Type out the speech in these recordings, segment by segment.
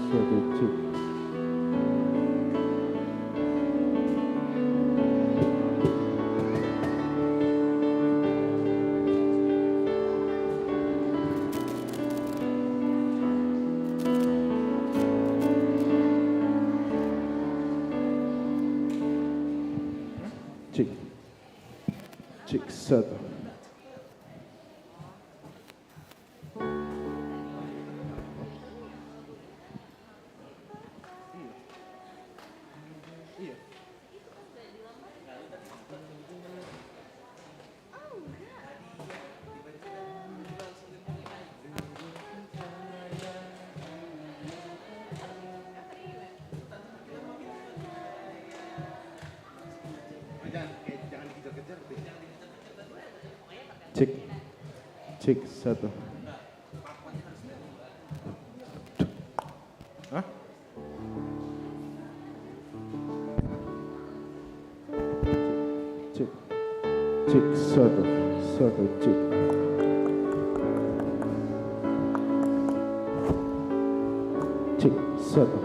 satu cek. Cek, cek satu. Cek, cek satu. Hah? Cek, cek satu, satu cek. Cek satu.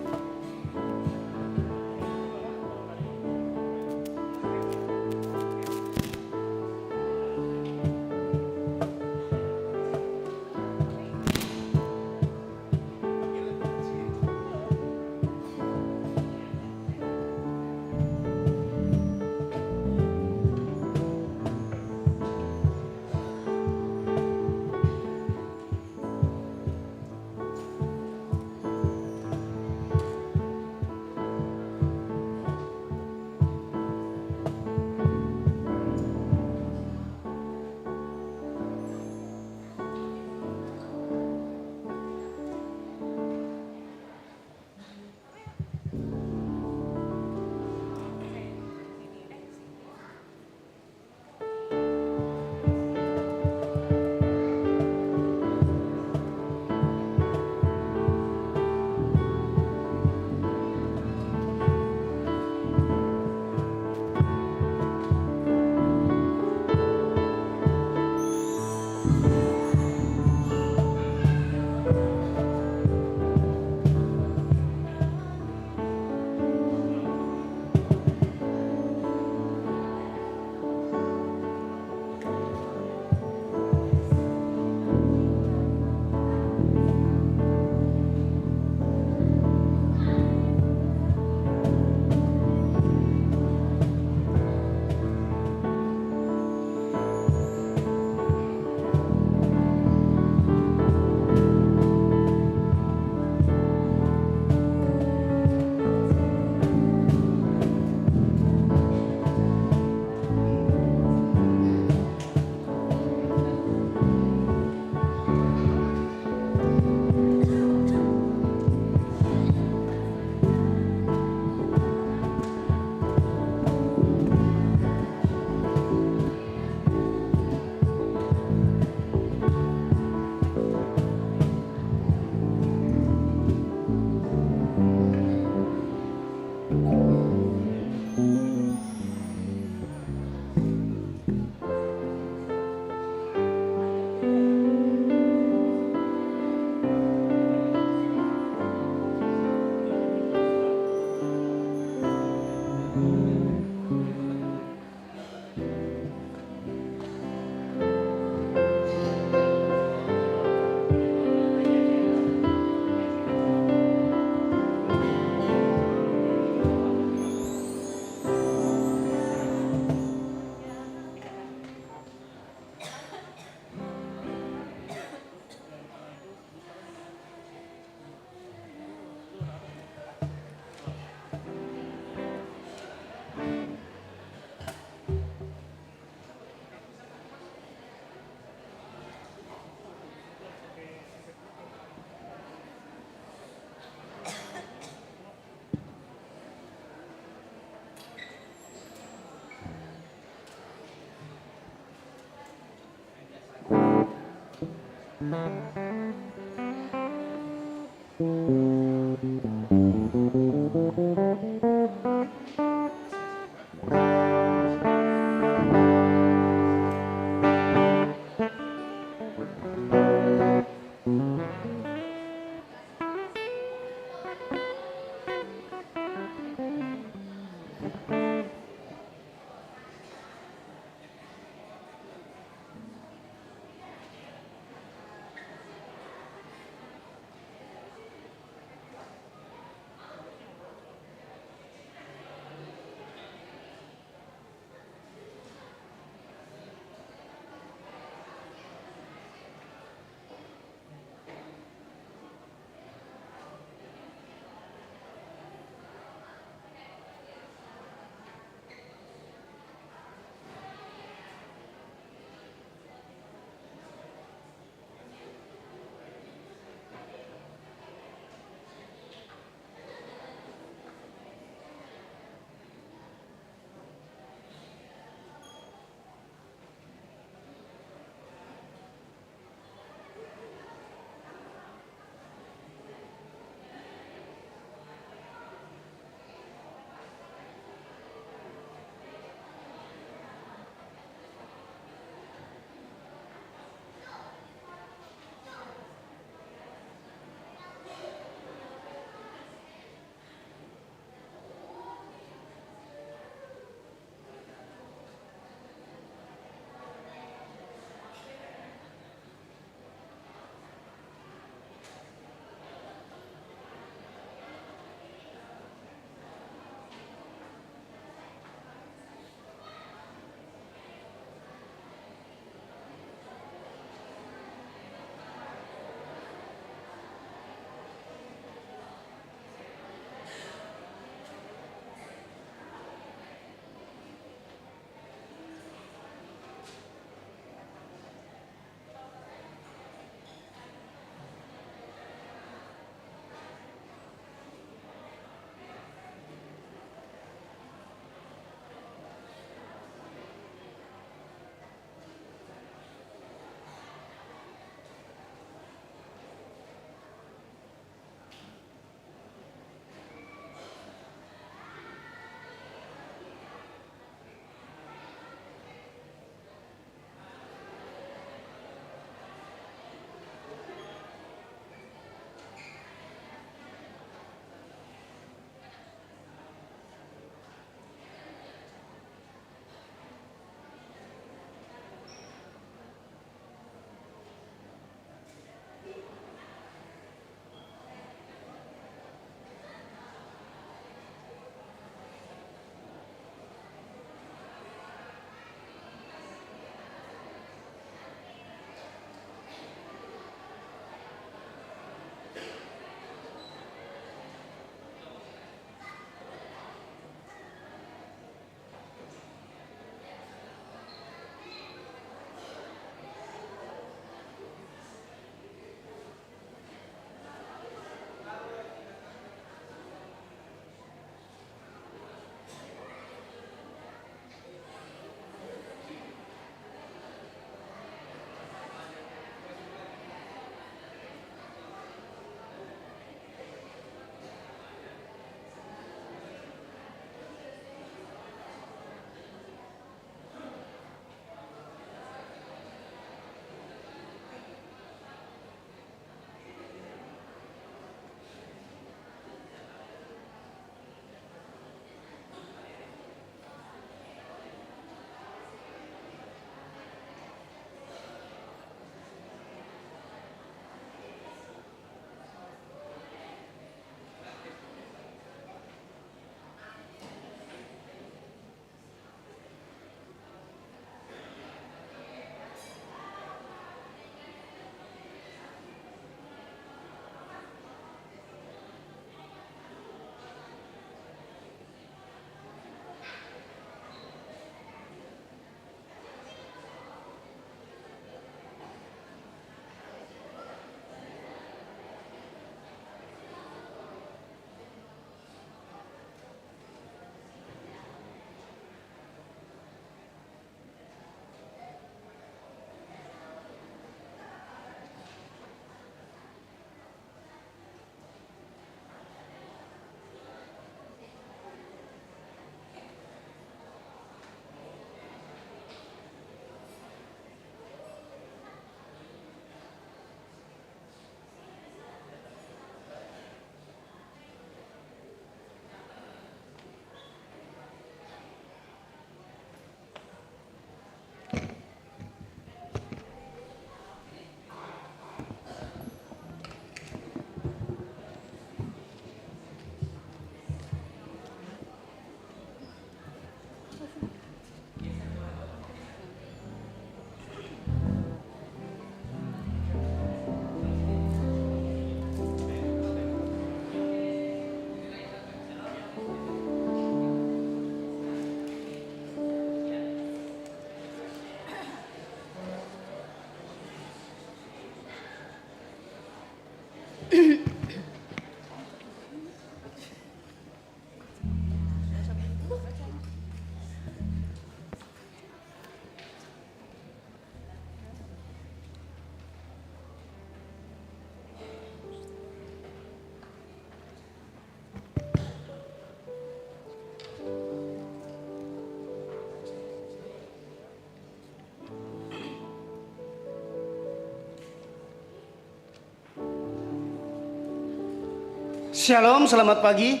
Shalom, selamat pagi.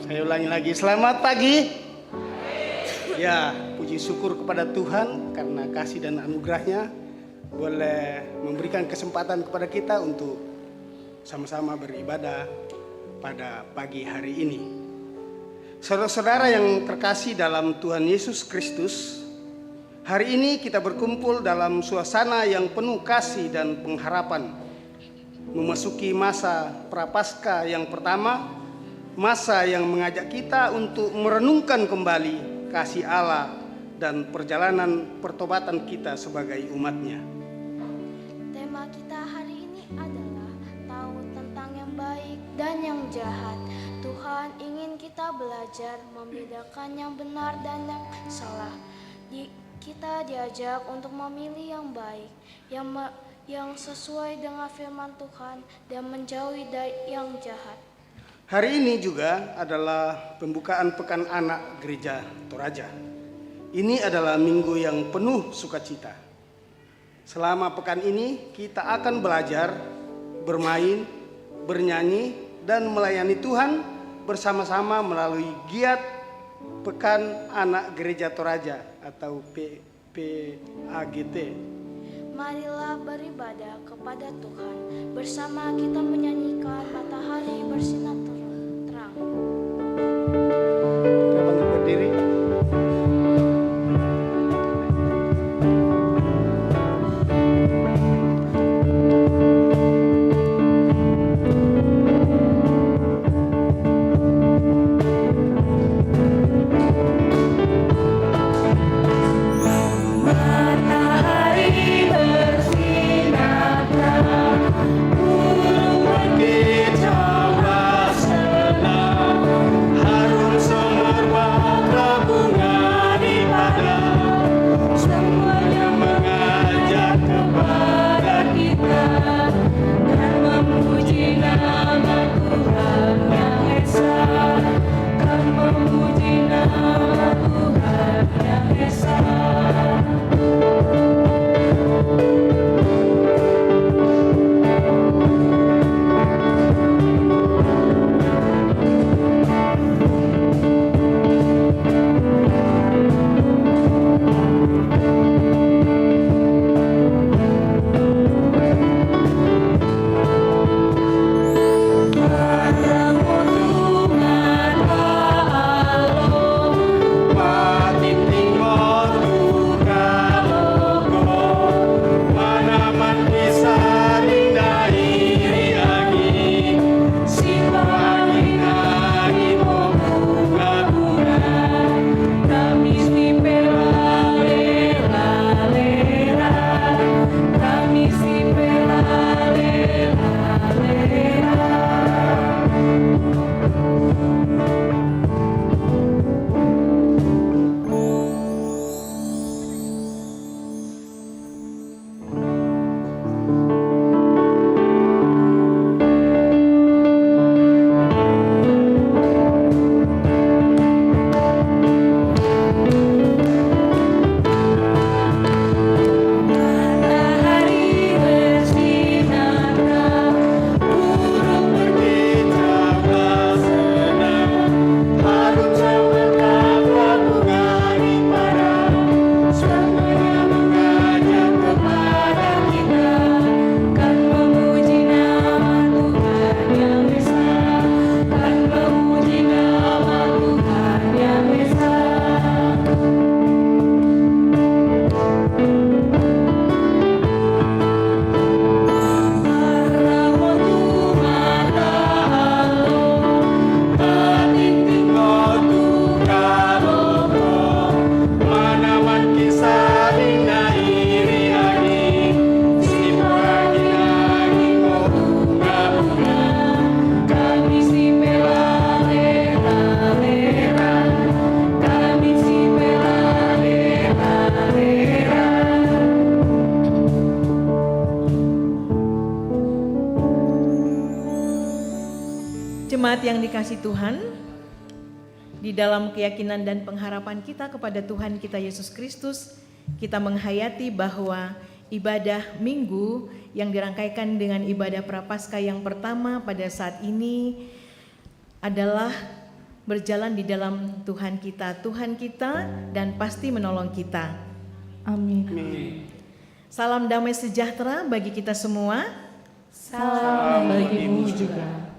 Saya ulangi lagi, selamat pagi. Ya, puji syukur kepada Tuhan karena kasih dan anugerahnya boleh memberikan kesempatan kepada kita untuk sama-sama beribadah pada pagi hari ini. Saudara-saudara yang terkasih dalam Tuhan Yesus Kristus, hari ini kita berkumpul dalam suasana yang penuh kasih dan pengharapan. Memasuki masa Prapaskah yang pertama, masa yang mengajak kita untuk merenungkan kembali kasih Allah dan perjalanan pertobatan kita sebagai umat-Nya. Tema kita hari ini adalah tahu tentang yang baik dan yang jahat. Tuhan ingin kita belajar membedakan yang benar dan yang salah. Kita diajak untuk memilih yang baik, yang sesuai dengan firman Tuhan dan menjauhi dari yang jahat. Hari ini juga adalah pembukaan Pekan Anak Gereja Toraja. Ini adalah minggu yang penuh sukacita. Selama pekan ini kita akan belajar, bermain, bernyanyi, dan melayani Tuhan bersama-sama melalui giat Pekan Anak Gereja Toraja atau PAGT. Marilah beribadah kepada Tuhan. Bersama kita menyanyikan Matahari Bersinar Terang. Kita bangkit berdiri. Jemaat yang dikasihi Tuhan, di dalam keyakinan dan pengharapan kita kepada Tuhan kita Yesus Kristus, kita menghayati bahwa ibadah minggu yang dirangkaikan dengan ibadah Prapaskah yang pertama pada saat ini adalah berjalan di dalam Tuhan kita dan pasti menolong kita. Amin. Salam damai sejahtera bagi kita semua. Salam bagimu juga.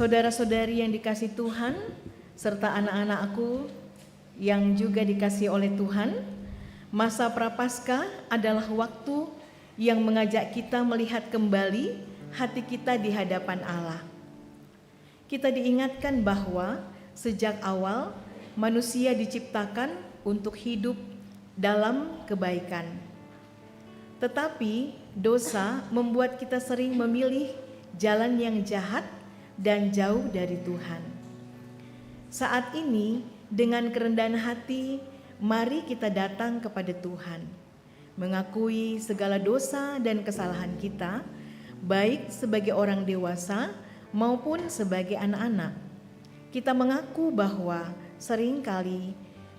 Saudara-saudari yang dikasihi Tuhan, serta anak-anakku yang juga dikasihi oleh Tuhan, masa Prapaskah adalah waktu yang mengajak kita melihat kembali hati kita di hadapan Allah. Kita diingatkan bahwa sejak awal manusia diciptakan untuk hidup dalam kebaikan. Tetapi dosa membuat kita sering memilih jalan yang jahat dan jauh dari Tuhan. Saat ini dengan kerendahan hati, mari kita datang kepada Tuhan, mengakui segala dosa dan kesalahan kita, baik sebagai orang dewasa maupun sebagai anak-anak. Kita mengaku bahwa seringkali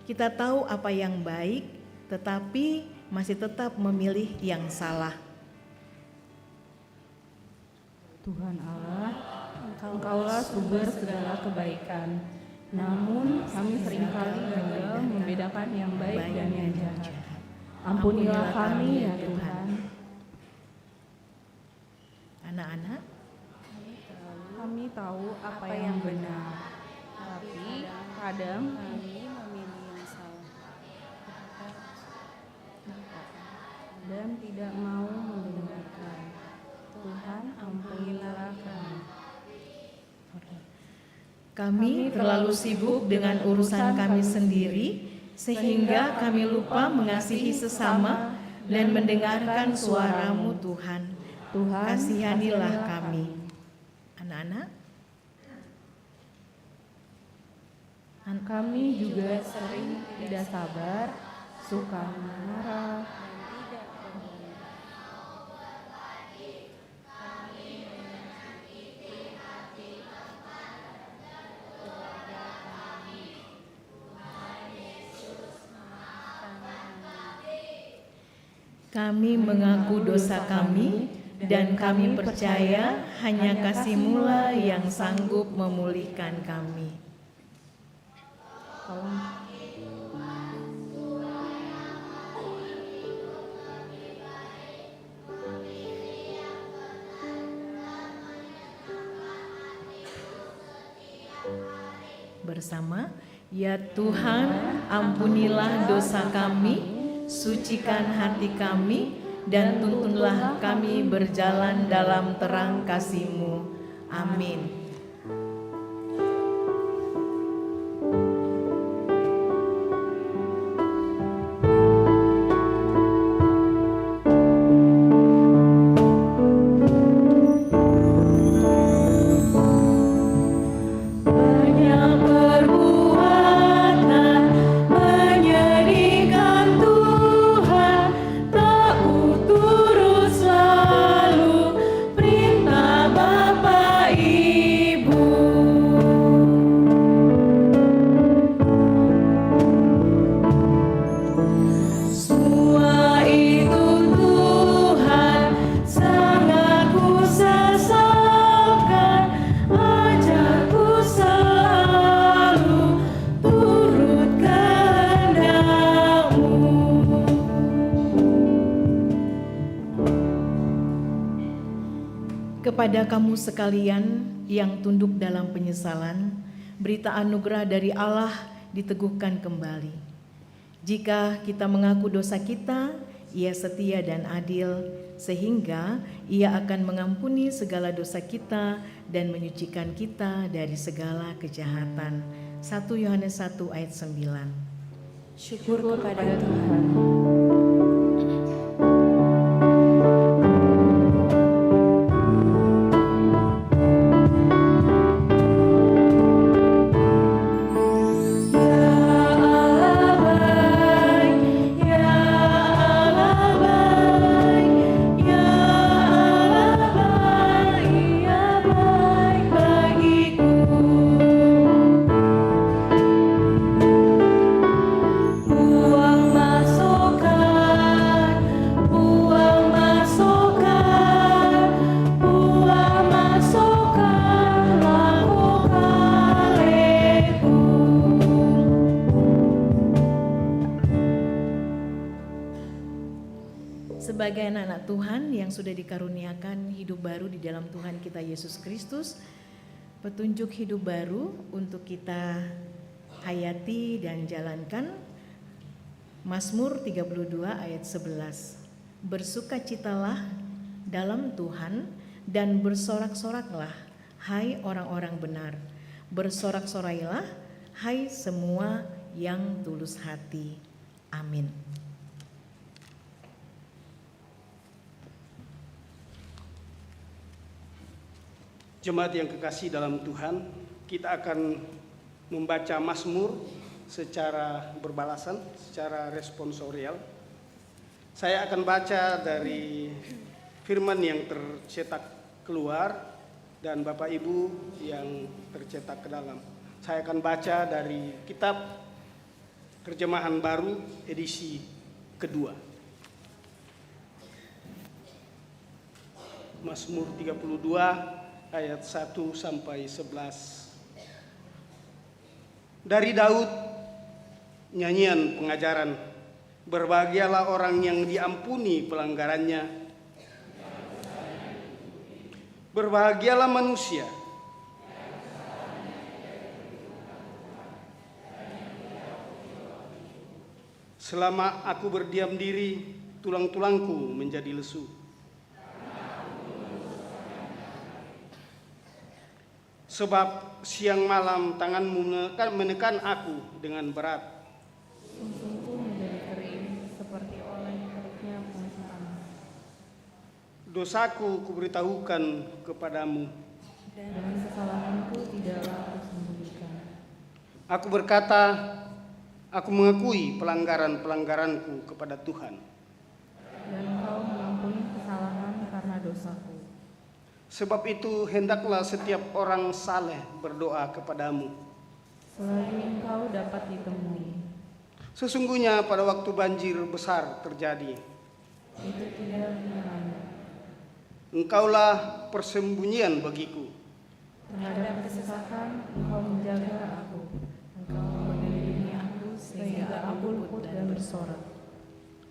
kita tahu apa yang baik, tetapi masih tetap memilih yang salah. Tuhan Allah, Engkaulah sumber segala kebaikan. Namun kami seringkali gagal membedakan yang baik dan yang jahat. Ampunilah kami ya Tuhan. Anak-anak, Kami tahu apa yang benar, tapi kadang kami memilih yang salah dan tidak mau mendengarkan. Tuhan, ampunilah kami. kami terlalu sibuk dengan urusan kami sendiri sehingga kami lupa mengasihi sesama dan mendengarkan suara-Mu Tuhan. Tuhan, Kasihanilah kami. Anak-anak, kami juga sering tidak sabar, suka marah, dan tidak berhenti. kami mengaku dosa kami dan kami percaya hanya kasih-Mu lah yang sanggup memulihkan kami. Bersama, ya Tuhan, ampunilah dosa kami, sucikan hati kami, dan tuntunlah kami berjalan dalam terang kasih-Mu. Amin. Kepada kamu sekalian yang tunduk dalam penyesalan, berita anugerah dari Allah diteguhkan kembali. Jika kita mengaku dosa kita, Ia setia dan adil, sehingga Ia akan mengampuni segala dosa kita dan menyucikan kita dari segala kejahatan. 1 Yohanes 1 ayat 9. Syukur kepada Tuhan. Bagiku sebagai anak-anak Tuhan yang sudah dikaruniakan hidup baru di dalam Tuhan kita Yesus Kristus, petunjuk hidup baru untuk kita hayati dan jalankan. Mazmur 32 ayat 11. Bersukacitalah dalam Tuhan dan bersorak-soraklah, hai orang-orang benar. Bersorak-sorailah, hai semua yang tulus hati. Amin. Jemaat yang kekasih dalam Tuhan, kita akan membaca Mazmur secara berbalasan, secara responsorial. Saya akan baca dari firman yang tercetak keluar dan Bapak Ibu yang tercetak ke dalam. Saya akan baca dari kitab Terjemahan Baru edisi kedua. Mazmur 32 ayat 1 sampai 11. Dari Daud, nyanyian pengajaran. Berbahagialah orang yang diampuni pelanggarannya. Berbahagialah manusia selama aku berdiam diri, tulang-tulangku menjadi lesu. Sebab siang malam tanganmu menekan aku dengan berat. Sungsungku menjadi kering seperti oleh teriknya pengesahan. Dosaku kuberitahukan kepadamu. Dan kesalahanku tidaklah aku sembunyikan. Aku berkata, aku mengakui pelanggaran-pelanggaranku kepada Tuhan. Dan Engkau mengampuni kesalahan karena dosaku. Sebab itu hendaklah setiap orang saleh berdoa kepadamu. Selagi Engkau dapat ditemui. Sesungguhnya pada waktu banjir besar terjadi, Itu tidak mengenai. Engkaulah persembunyian bagiku. Terhadap kesesakan Engkau menjaga aku. Engkau mengelilingi aku sehingga aku luput dan bersorak.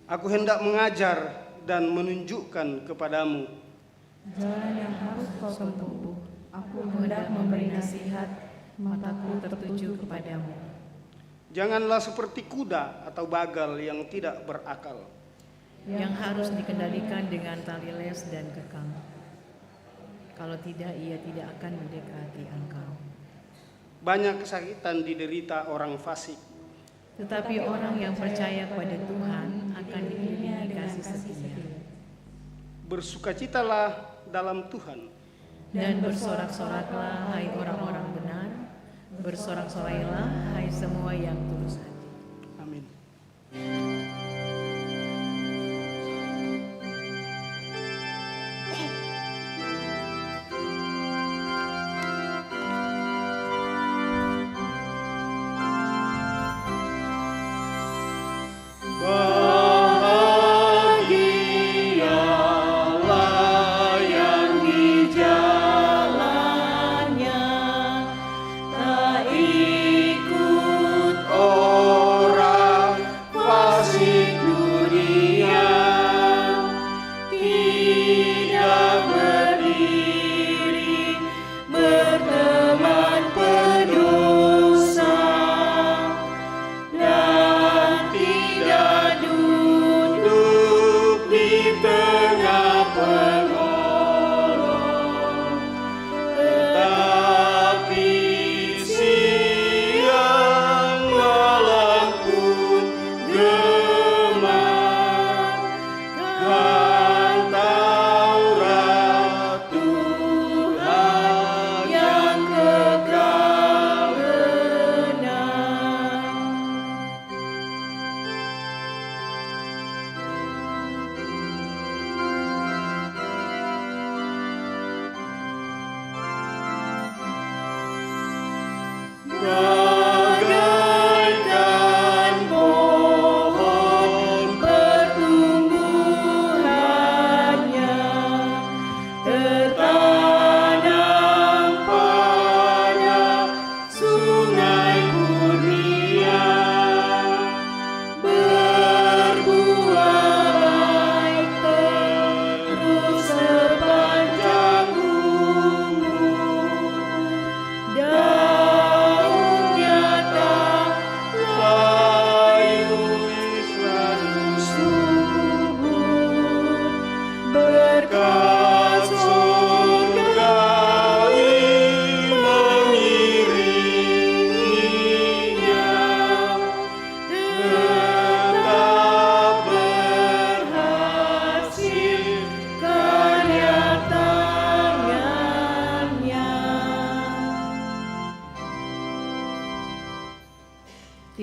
Aku hendak mengajar dan menunjukkan kepadamu Jalan yang harus kau tempuh. Aku hendak memberi nasihat, mataku tertuju kepadamu. Janganlah seperti kuda atau bagal yang tidak berakal, Yang harus dikendalikan dengan tali les dan kekang. Kalau tidak, ia tidak akan mendekati engkau. banyak kesakitan diderita orang fasik, Tetapi orang yang percaya pada Tuhan akan dikelilingi kasih setia. Bersukacitalah dalam Tuhan. Dan bersorak-soraklah hai orang-orang benar. Bersorak-sorailah hai semua yang tulus hati. Amin. Tak ikut orang fasik, tetapi orang yang benar. Bersukacitalah hai orang-orang benar. Bersorak-sorailah hai semua yang tulus hati. Amin. Bahagialah yang di jalannya, tak ikut orang fasik, tetapi orang yang benar. Bersukacitalah hai orang-orang benar. Bersukacitalah hai semua yang tulus hati. Amin. Bahagialah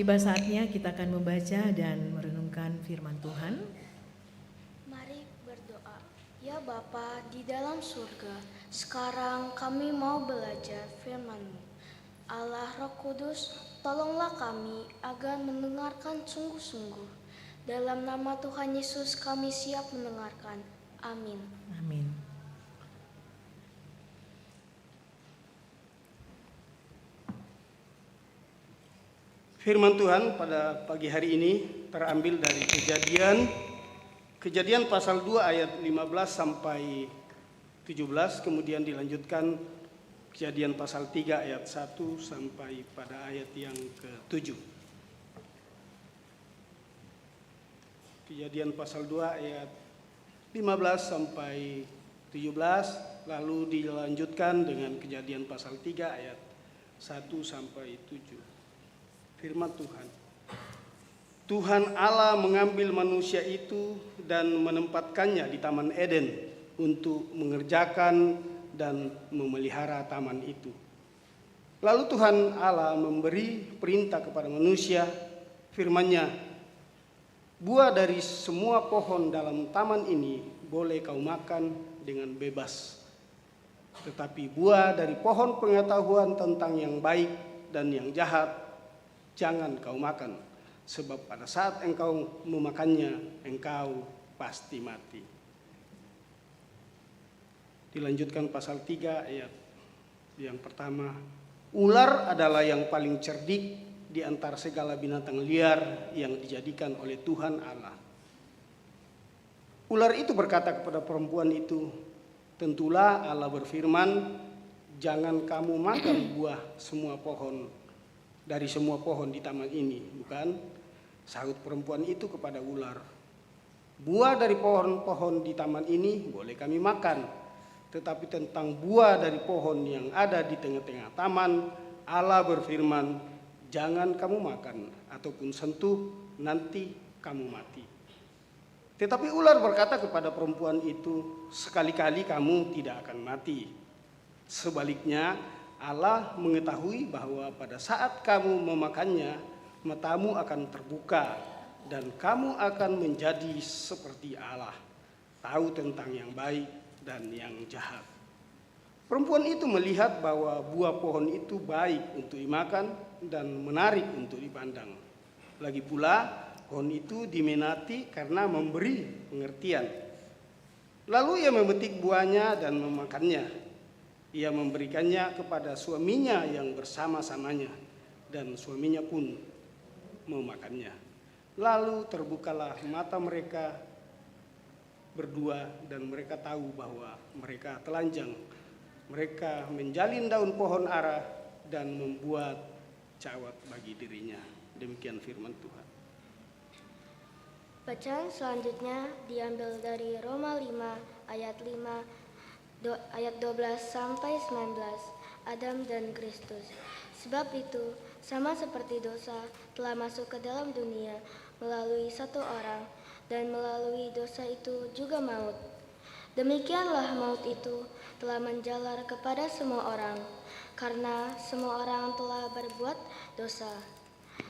tiba saatnya kita akan membaca dan merenungkan firman Tuhan. Mari berdoa. Ya Bapa di dalam surga, sekarang kami mau belajar firman-Mu. Allah Roh Kudus, tolonglah kami agar mendengarkan sungguh-sungguh. Dalam nama Tuhan Yesus kami siap mendengarkan. Amin. Amin. Firman Tuhan pada pagi hari ini terambil dari Kejadian pasal 2 ayat 15 sampai 17, kemudian dilanjutkan Kejadian pasal 3 ayat 1 sampai pada ayat yang ke-7. Kejadian pasal 2 ayat 15 sampai 17, lalu dilanjutkan dengan Kejadian pasal 3 ayat 1 sampai 7. Firman Tuhan. Tuhan Allah mengambil manusia itu dan menempatkannya di Taman Eden untuk mengerjakan dan memelihara taman itu. Lalu Tuhan Allah memberi perintah kepada manusia, firman-Nya, buah dari semua pohon dalam taman ini boleh kau makan dengan bebas. Tetapi buah dari pohon pengetahuan tentang yang baik dan yang jahat jangan kau makan, sebab pada saat engkau memakannya, engkau pasti mati. Dilanjutkan pasal 3 ayat yang pertama. Ular adalah yang paling cerdik di antara segala binatang liar yang dijadikan oleh Tuhan Allah. Ular itu berkata kepada perempuan itu, tentulah Allah berfirman, jangan kamu makan buah semua pohon dari semua pohon di taman ini, bukan? Sahut perempuan itu kepada ular, buah dari pohon-pohon di taman ini boleh kami makan, tetapi tentang buah dari pohon yang ada di tengah-tengah taman, Allah berfirman, jangan kamu makan ataupun sentuh, nanti kamu mati. Tetapi ular berkata kepada perempuan itu, sekali-kali kamu tidak akan mati. Sebaliknya, Allah mengetahui bahwa pada saat kamu memakannya, matamu akan terbuka dan kamu akan menjadi seperti Allah, tahu tentang yang baik dan yang jahat. Perempuan itu melihat bahwa buah pohon itu baik untuk dimakan dan menarik untuk dipandang. Lagi pula, pohon itu diminati karena memberi pengertian. Lalu ia memetik buahnya dan memakannya. Ia memberikannya kepada suaminya yang bersama-samanya, dan suaminya pun memakannya. Lalu terbukalah mata mereka berdua dan mereka tahu bahwa mereka telanjang. Mereka menjalin daun pohon ara dan membuat cawat bagi dirinya. Demikian firman Tuhan. Bacaan selanjutnya diambil dari Roma 5 ayat 5 ayat 12 sampai 19, Adam dan Kristus. Sebab itu, sama seperti dosa telah masuk ke dalam dunia melalui satu orang, dan melalui dosa itu juga maut. Demikianlah maut itu telah menjalar kepada semua orang, karena semua orang telah berbuat dosa.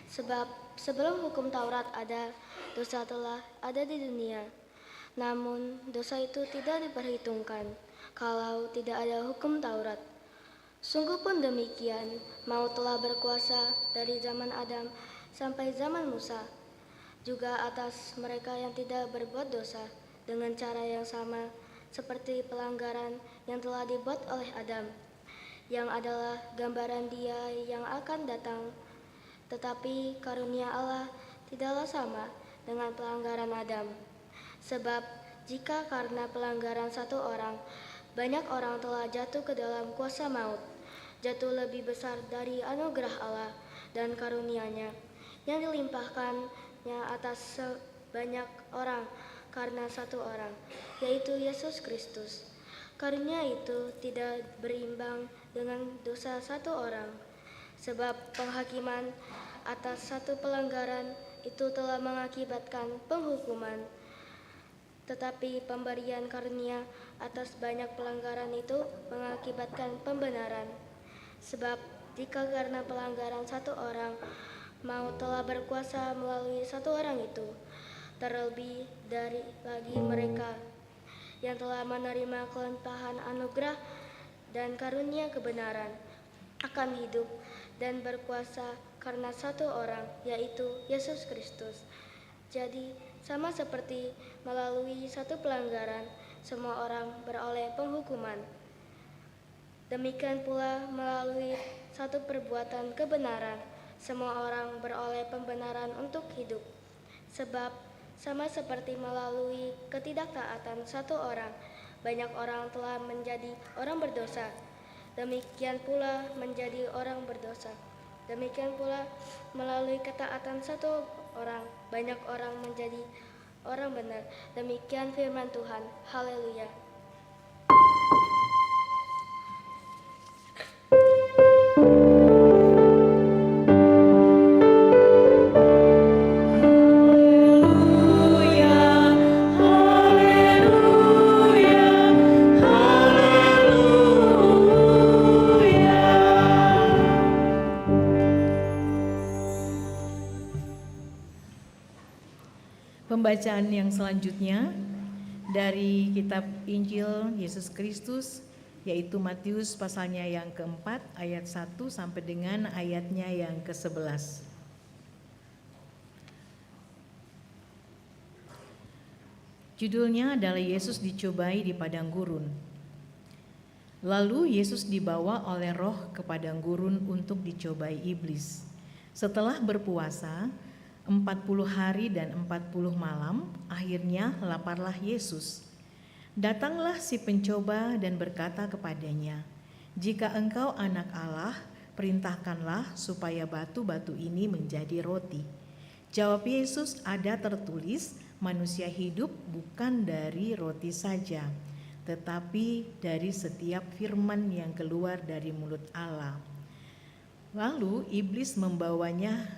Sebab sebelum hukum Taurat ada, dosa telah ada di dunia. Namun dosa itu tidak diperhitungkan kalau tidak ada hukum Taurat. Sungguh pun demikian, maut telah berkuasa dari zaman Adam sampai zaman Musa, juga atas mereka yang tidak berbuat dosa, dengan cara yang sama seperti pelanggaran yang telah dibuat oleh Adam, yang adalah gambaran Dia yang akan datang. Tetapi karunia Allah tidaklah sama dengan pelanggaran Adam. Sebab jika karena pelanggaran satu orang, banyak orang telah jatuh ke dalam kuasa maut, jatuh lebih besar dari anugerah Allah dan karunia-Nya yang dilimpahkannya atas sebanyak orang karena satu orang, yaitu Yesus Kristus. Karunia itu tidak berimbang dengan dosa satu orang, sebab penghakiman atas satu pelanggaran itu telah mengakibatkan penghukuman. Tetapi pemberian karunia atas banyak pelanggaran itu mengakibatkan pembenaran. Sebab jika karena pelanggaran satu orang Maut telah berkuasa melalui satu orang itu. Terlebih dari lagi mereka yang telah menerima kelimpahan anugerah dan karunia kebenaran akan hidup dan berkuasa karena satu orang, yaitu Yesus Kristus. Jadi, sama seperti melalui satu pelanggaran, semua orang beroleh penghukuman. Demikian pula melalui satu perbuatan kebenaran, semua orang beroleh pembenaran untuk hidup. Sebab, sama seperti melalui ketidaktaatan satu orang, banyak orang telah menjadi orang berdosa. Demikian pula menjadi orang berdosa. Demikian pula melalui ketaatan satu orang, banyak orang menjadi orang benar. Demikian firman Tuhan. Haleluya. Pembacaan yang selanjutnya dari kitab Injil Yesus Kristus, yaitu Matius pasalnya yang keempat ayat 1 sampai dengan ayatnya yang ke-11. Judulnya adalah Yesus dicobai di padang gurun. Lalu Yesus dibawa oleh Roh ke padang gurun untuk dicobai iblis. Setelah berpuasa 40 hari dan 40 malam, akhirnya laparlah Yesus. Datanglah si pencoba dan berkata kepadanya, "Jika engkau anak Allah, perintahkanlah supaya batu-batu ini menjadi roti." Jawab Yesus, "Ada tertulis, manusia hidup bukan dari roti saja, tetapi dari setiap firman yang keluar dari mulut Allah." Lalu iblis membawanya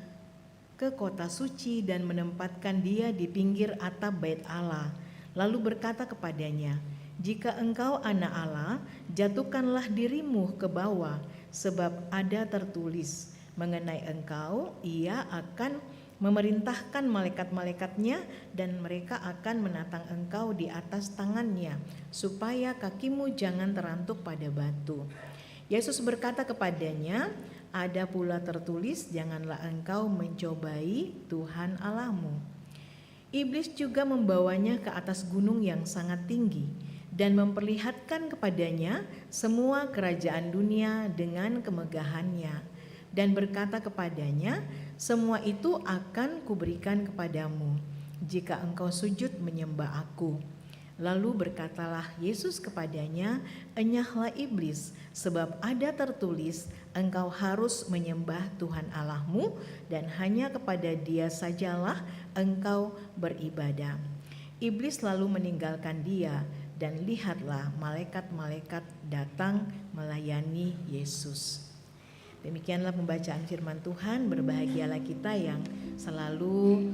ke kota suci dan menempatkan dia di pinggir atap bait Allah. Lalu berkata kepadanya, "Jika engkau anak Allah, jatuhkanlah dirimu ke bawah, sebab ada tertulis, mengenai engkau ia akan memerintahkan malaikat-malaikatnya dan mereka akan menatang engkau di atas tangannya, supaya kakimu jangan terantuk pada batu." Yesus berkata kepadanya, "Ada pula tertulis, janganlah engkau mencobai Tuhan Allahmu." Iblis juga membawanya ke atas gunung yang sangat tinggi dan memperlihatkan kepadanya semua kerajaan dunia dengan kemegahannya dan berkata kepadanya, "Semua itu akan kuberikan kepadamu jika engkau sujud menyembah aku." Lalu berkatalah Yesus kepadanya, "Enyahlah iblis, sebab ada tertulis, engkau harus menyembah Tuhan Allahmu dan hanya kepada Dia sajalah engkau beribadah." Iblis lalu meninggalkan dia dan lihatlah malaikat-malaikat datang melayani Yesus. Demikianlah pembacaan firman Tuhan. Berbahagialah kita yang selalu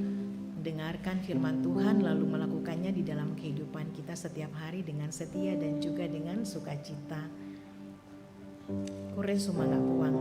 mendengarkan firman Tuhan lalu melakukannya di dalam kehidupan kita setiap hari dengan setia dan juga dengan sukacita. Kure sumangga puang.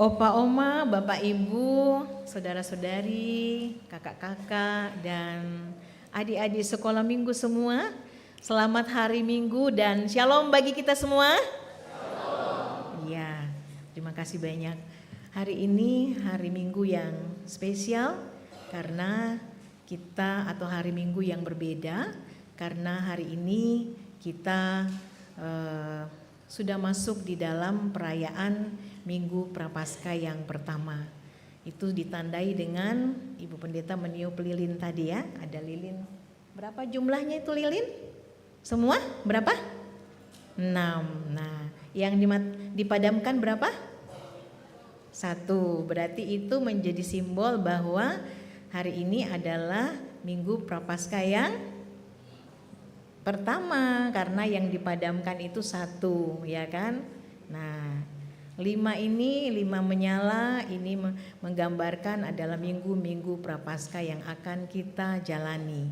Opa, oma, bapak, ibu, saudara-saudari, kakak-kakak, dan adik-adik sekolah minggu semua, selamat hari Minggu dan shalom bagi kita semua. Iya, terima kasih banyak. Hari ini hari Minggu yang spesial karena kita atau hari Minggu yang berbeda karena hari ini kita sudah masuk di dalam perayaan Minggu Prapaskah yang pertama. Itu ditandai dengan Ibu Pendeta meniup lilin tadi ya. Ada lilin. Berapa jumlahnya itu lilin? Semua berapa? 6. Nah, yang dipadamkan berapa? 1. Berarti itu menjadi simbol bahwa hari ini adalah Minggu Prapaskah yang pertama, karena yang dipadamkan itu 1, ya kan? Nah, 5 menyala ini menggambarkan adalah minggu-minggu Prapaskah yang akan kita jalani.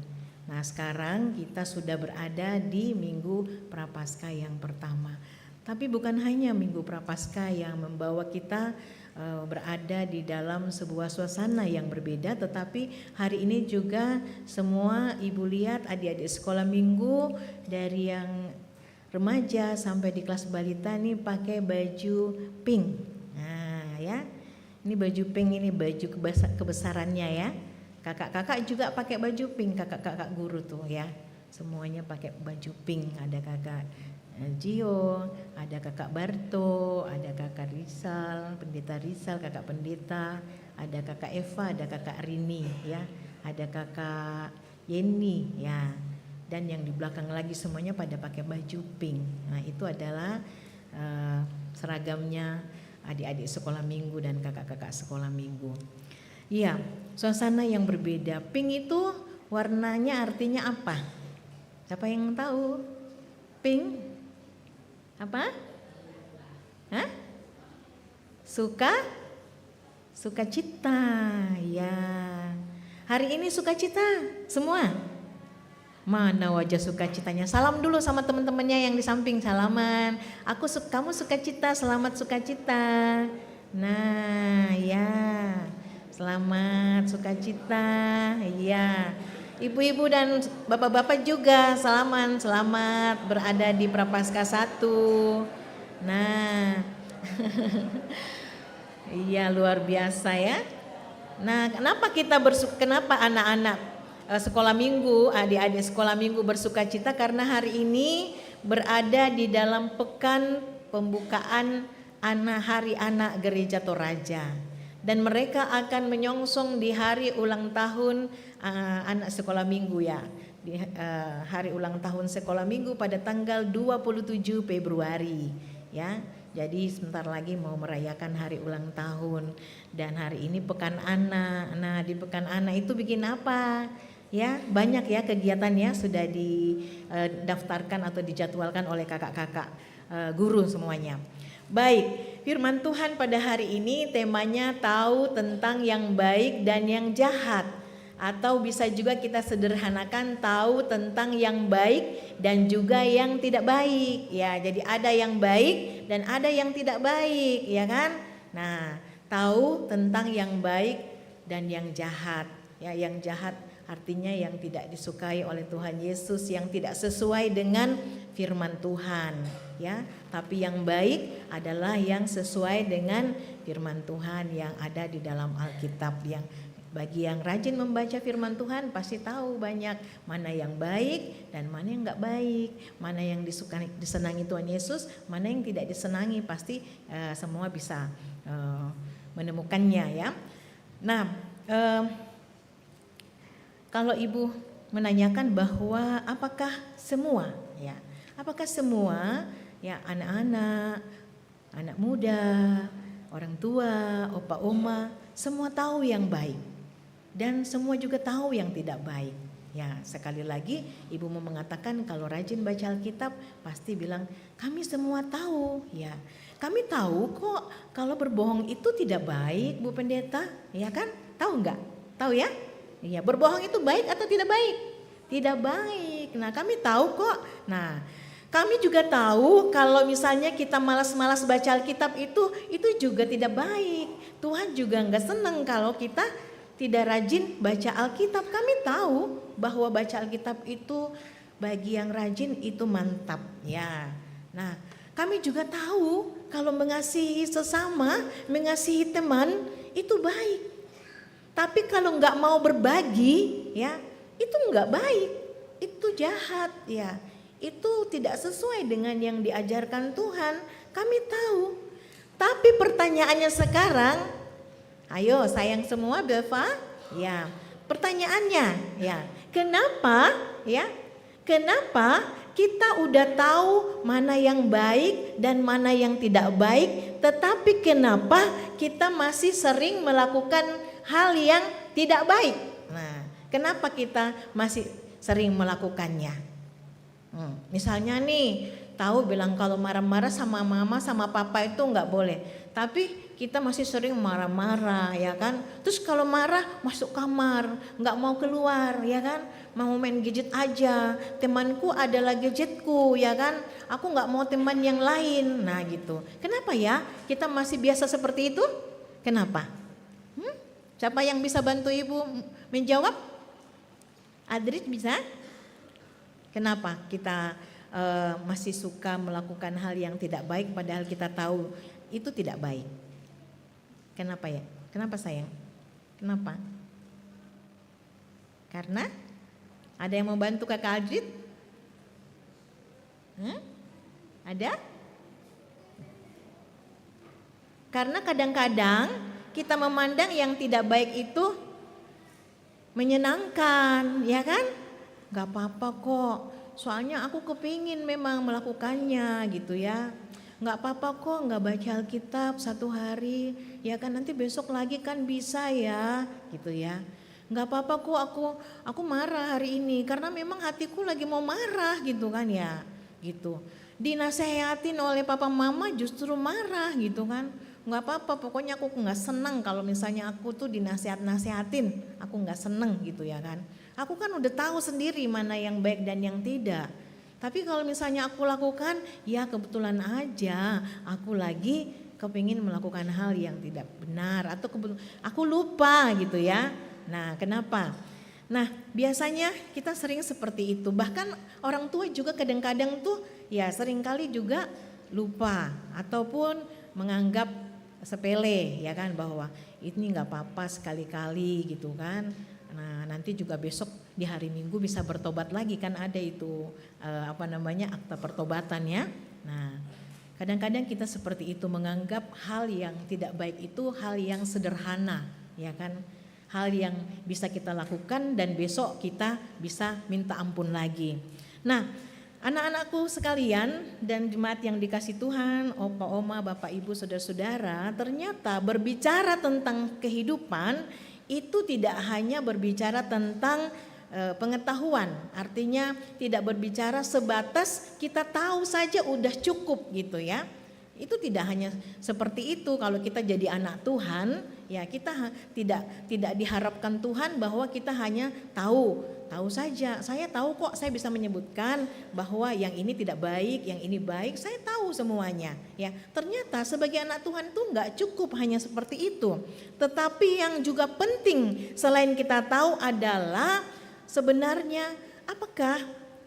Nah, sekarang kita sudah berada di Minggu Prapaskah yang pertama. Tapi bukan hanya Minggu Prapaskah yang membawa kita berada di dalam sebuah suasana yang berbeda, tetapi hari ini juga semua ibu lihat adik-adik sekolah minggu dari yang remaja sampai di kelas balita nih pakai baju pink. Nah ya, ini baju pink, ini baju kebesarannya ya. Kakak-kakak juga pakai baju pink, kakak-kakak guru tuh ya. Semuanya pakai baju pink, ada kakak Gio, ada kakak Barto, ada kakak Rizal, pendeta Rizal, kakak pendeta, ada kakak Eva, ada kakak Rini ya, ada kakak Yeni ya, dan yang di belakang lagi semuanya pada pakai baju pink. Nah itu adalah seragamnya adik-adik sekolah minggu dan kakak-kakak sekolah minggu. Iya, suasana yang berbeda. Pink itu warnanya artinya apa? Siapa yang tahu? Pink apa? Hah? Sukacita. Ya. Hari ini sukacita semua. Mana wajah sukacitanya? Salam dulu sama teman-temannya yang di samping, salaman. Kamu sukacita, selamat sukacita. Nah, ya. Selamat sukacita. Ya. Ibu-ibu dan bapak-bapak juga selamat berada di Prapaskah 1. Nah, iya luar biasa ya. Nah, kenapa anak-anak sekolah minggu, adik-adik sekolah minggu bersukacita? Karena hari ini berada di dalam pekan pembukaan Hari Anak Gereja Toraja. Dan mereka akan menyongsong di hari ulang tahun anak sekolah minggu ya. Di hari ulang tahun sekolah minggu pada tanggal 27 Februari ya. Jadi sebentar lagi mau merayakan hari ulang tahun dan hari ini pekan anak. Nah, di pekan anak itu bikin apa? Ya, banyak ya kegiatannya sudah didaftarkan atau dijadwalkan oleh kakak-kakak guru semuanya. Baik, firman Tuhan pada hari ini temanya tahu tentang yang baik dan yang jahat. Atau bisa juga kita sederhanakan tahu tentang yang baik dan juga yang tidak baik. Ya, jadi ada yang baik dan ada yang tidak baik, ya kan? Nah, tahu tentang yang baik dan yang jahat. Ya, yang jahat artinya yang tidak disukai oleh Tuhan Yesus, yang tidak sesuai dengan firman Tuhan, ya. Tapi yang baik adalah yang sesuai dengan firman Tuhan yang ada di dalam Alkitab. Yang bagi yang rajin membaca firman Tuhan pasti tahu banyak mana yang baik dan mana yang enggak baik, mana yang disenangi Tuhan Yesus, mana yang tidak disenangi, pasti semua bisa menemukannya ya. Nah, kalau ibu menanyakan bahwa apakah semua ya, anak-anak, anak muda, orang tua, opa oma, semua tahu yang baik dan semua juga tahu yang tidak baik. Ya, sekali lagi ibu mau mengatakan kalau rajin baca Alkitab pasti bilang kami semua tahu ya. Kami tahu kok kalau berbohong itu tidak baik, Bu Pendeta, ya kan? Tahu enggak? Tahu ya? Iya, berbohong itu baik atau tidak baik? Tidak baik. Nah, kami tahu kok. Nah, kami juga tahu kalau misalnya kita malas-malas baca Alkitab itu juga tidak baik. Tuhan juga enggak senang kalau kita tidak rajin baca Alkitab. Kami tahu bahwa baca Alkitab itu bagi yang rajin itu mantap ya. Nah, kami juga tahu kalau mengasihi sesama, mengasihi teman itu baik. Tapi kalau nggak mau berbagi, ya itu nggak baik, itu jahat, ya itu tidak sesuai dengan yang diajarkan Tuhan. Kami tahu. Tapi pertanyaannya sekarang, ayo sayang semua, Belva, ya pertanyaannya, ya kenapa Kita udah tahu mana yang baik dan mana yang tidak baik, tetapi kenapa kita masih sering melakukan hal yang tidak baik? Nah, kenapa kita masih sering melakukannya? Misalnya nih, tahu bilang kalau marah-marah sama mama sama papa itu nggak boleh, tapi kita masih sering marah-marah, ya kan? Terus kalau marah masuk kamar, nggak mau keluar, ya kan? Mau main gadget aja, temanku adalah gadgetku, ya kan? Aku nggak mau teman yang lain, nah gitu. Kenapa ya kita masih biasa seperti itu? Kenapa? Siapa yang bisa bantu ibu menjawab? Adrit bisa? Kenapa kita masih suka melakukan hal yang tidak baik padahal kita tahu itu tidak baik? Kenapa ya? Kenapa sayang? Kenapa? Karena ada yang mau bantu kakak Adrit? Ada? Karena kadang-kadang kita memandang yang tidak baik itu menyenangkan, ya kan? Gak apa-apa kok, soalnya aku kepingin memang melakukannya gitu ya. Gak apa-apa kok gak baca Alkitab 1 hari, ya kan nanti besok lagi kan bisa ya gitu ya. Gak apa-apa kok aku marah hari ini karena memang hatiku lagi mau marah gitu kan ya gitu. Dinasehatin oleh papa mama justru marah gitu kan. Gak apa-apa, pokoknya aku gak senang kalau misalnya aku tuh dinasehatin, aku gak senang gitu ya kan. Aku kan udah tahu sendiri mana yang baik dan yang tidak. Tapi kalau misalnya aku lakukan, ya kebetulan aja aku lagi kepingin melakukan hal yang tidak benar atau aku lupa gitu ya. Nah, kenapa? Nah, biasanya kita sering seperti itu. Bahkan orang tua juga kadang-kadang tuh ya seringkali juga lupa ataupun menganggap sepele ya kan, bahwa ini nggak apa-apa sekali-kali gitu kan. Nah, nanti juga besok di hari Minggu bisa bertobat lagi kan, ada itu akta pertobatan ya. Nah, kadang-kadang kita seperti itu, menganggap hal yang tidak baik itu hal yang sederhana ya kan. Hal yang bisa kita lakukan dan besok kita bisa minta ampun lagi. Nah, anak-anakku sekalian dan jemaat yang dikasih Tuhan, opa, oma, bapak, ibu, saudara-saudara, ternyata berbicara tentang kehidupan itu tidak hanya berbicara tentang pengetahuan. Artinya tidak berbicara sebatas kita tahu saja udah cukup gitu ya. Itu tidak hanya seperti itu. Kalau kita jadi anak Tuhan, ya kita tidak diharapkan Tuhan bahwa kita hanya tahu saja. Saya tahu kok, saya bisa menyebutkan bahwa yang ini tidak baik, yang ini baik, saya tahu semuanya. Ya, ternyata sebagai anak Tuhan itu nggak cukup hanya seperti itu. Tetapi yang juga penting selain kita tahu adalah sebenarnya apakah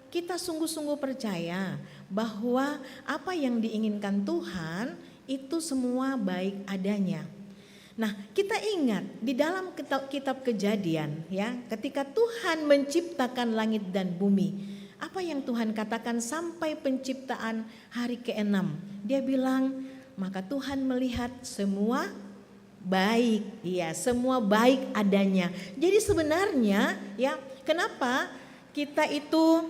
kita sungguh-sungguh percaya bahwa apa yang diinginkan Tuhan itu semua baik adanya. Nah, kita ingat di dalam kitab Kejadian ya, ketika Tuhan menciptakan langit dan bumi, apa yang Tuhan katakan sampai penciptaan hari ke-6? Dia bilang, maka Tuhan melihat semua baik, ya, semua baik adanya. Jadi sebenarnya ya, kenapa kita itu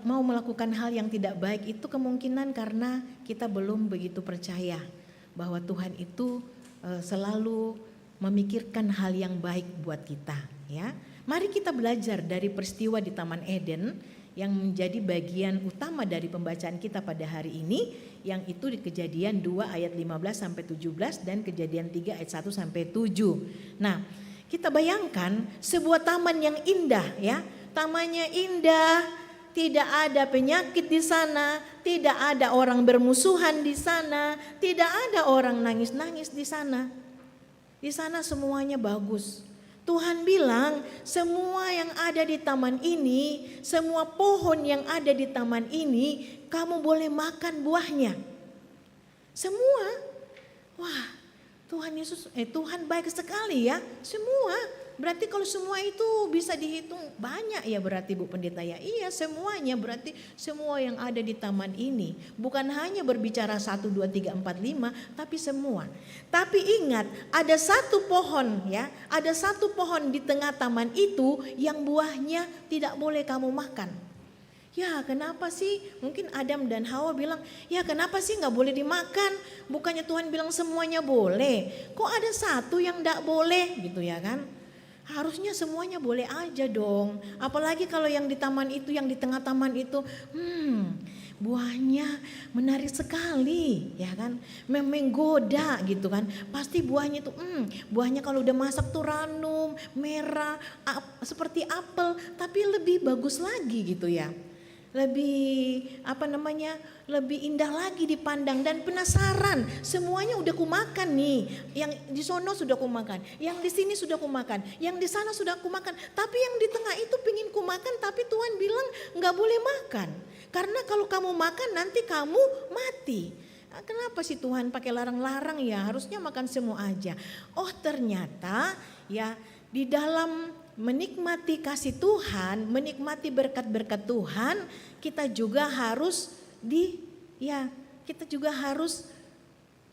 mau melakukan hal yang tidak baik itu kemungkinan karena kita belum begitu percaya bahwa Tuhan itu selalu memikirkan hal yang baik buat kita ya. Mari kita belajar dari peristiwa di Taman Eden yang menjadi bagian utama dari pembacaan kita pada hari ini, yang itu di Kejadian 2 ayat 15 sampai 17 dan Kejadian 3 ayat 1 sampai 7. Nah, kita bayangkan sebuah taman yang indah ya. Tamannya indah, tidak ada penyakit di sana, tidak ada orang bermusuhan di sana, tidak ada orang nangis-nangis di sana. Di sana semuanya bagus. Tuhan bilang semua yang ada di taman ini, semua pohon yang ada di taman ini, kamu boleh makan buahnya. Semua. Wah, Tuhan baik sekali ya. Semua Berarti kalau semua itu bisa dihitung banyak ya berarti Bu Pendeta ya. Iya semuanya, berarti semua yang ada di taman ini. Bukan hanya berbicara 1, 2, 3, 4, 5 tapi semua. Tapi ingat ada satu pohon ya. Ada satu pohon di tengah taman itu yang buahnya tidak boleh kamu makan. Ya kenapa sih? Mungkin Adam dan Hawa bilang, ya kenapa sih gak boleh dimakan? Bukannya Tuhan bilang semuanya boleh. Kok ada satu yang gak boleh gitu ya kan? Harusnya semuanya boleh aja dong. Apalagi kalau yang di taman itu, yang di tengah taman itu, buahnya menarik sekali, ya kan? Menggoda gitu kan. Pasti buahnya itu, buahnya kalau udah masak tuh ranum, merah, seperti apel, tapi lebih bagus lagi gitu ya. Lebih lebih indah lagi dipandang dan penasaran. Semuanya udah kumakan nih. Yang di sono sudah kumakan, yang di sini sudah kumakan, yang di sana sudah kumakan. Tapi yang di tengah itu pingin kumakan, tapi Tuhan bilang nggak boleh makan. Karena kalau kamu makan nanti kamu mati. Nah, kenapa sih Tuhan pakai larang-larang ya? Harusnya makan semua aja. Oh ternyata ya di dalam menikmati kasih Tuhan, menikmati berkat-berkat Tuhan, kita juga harus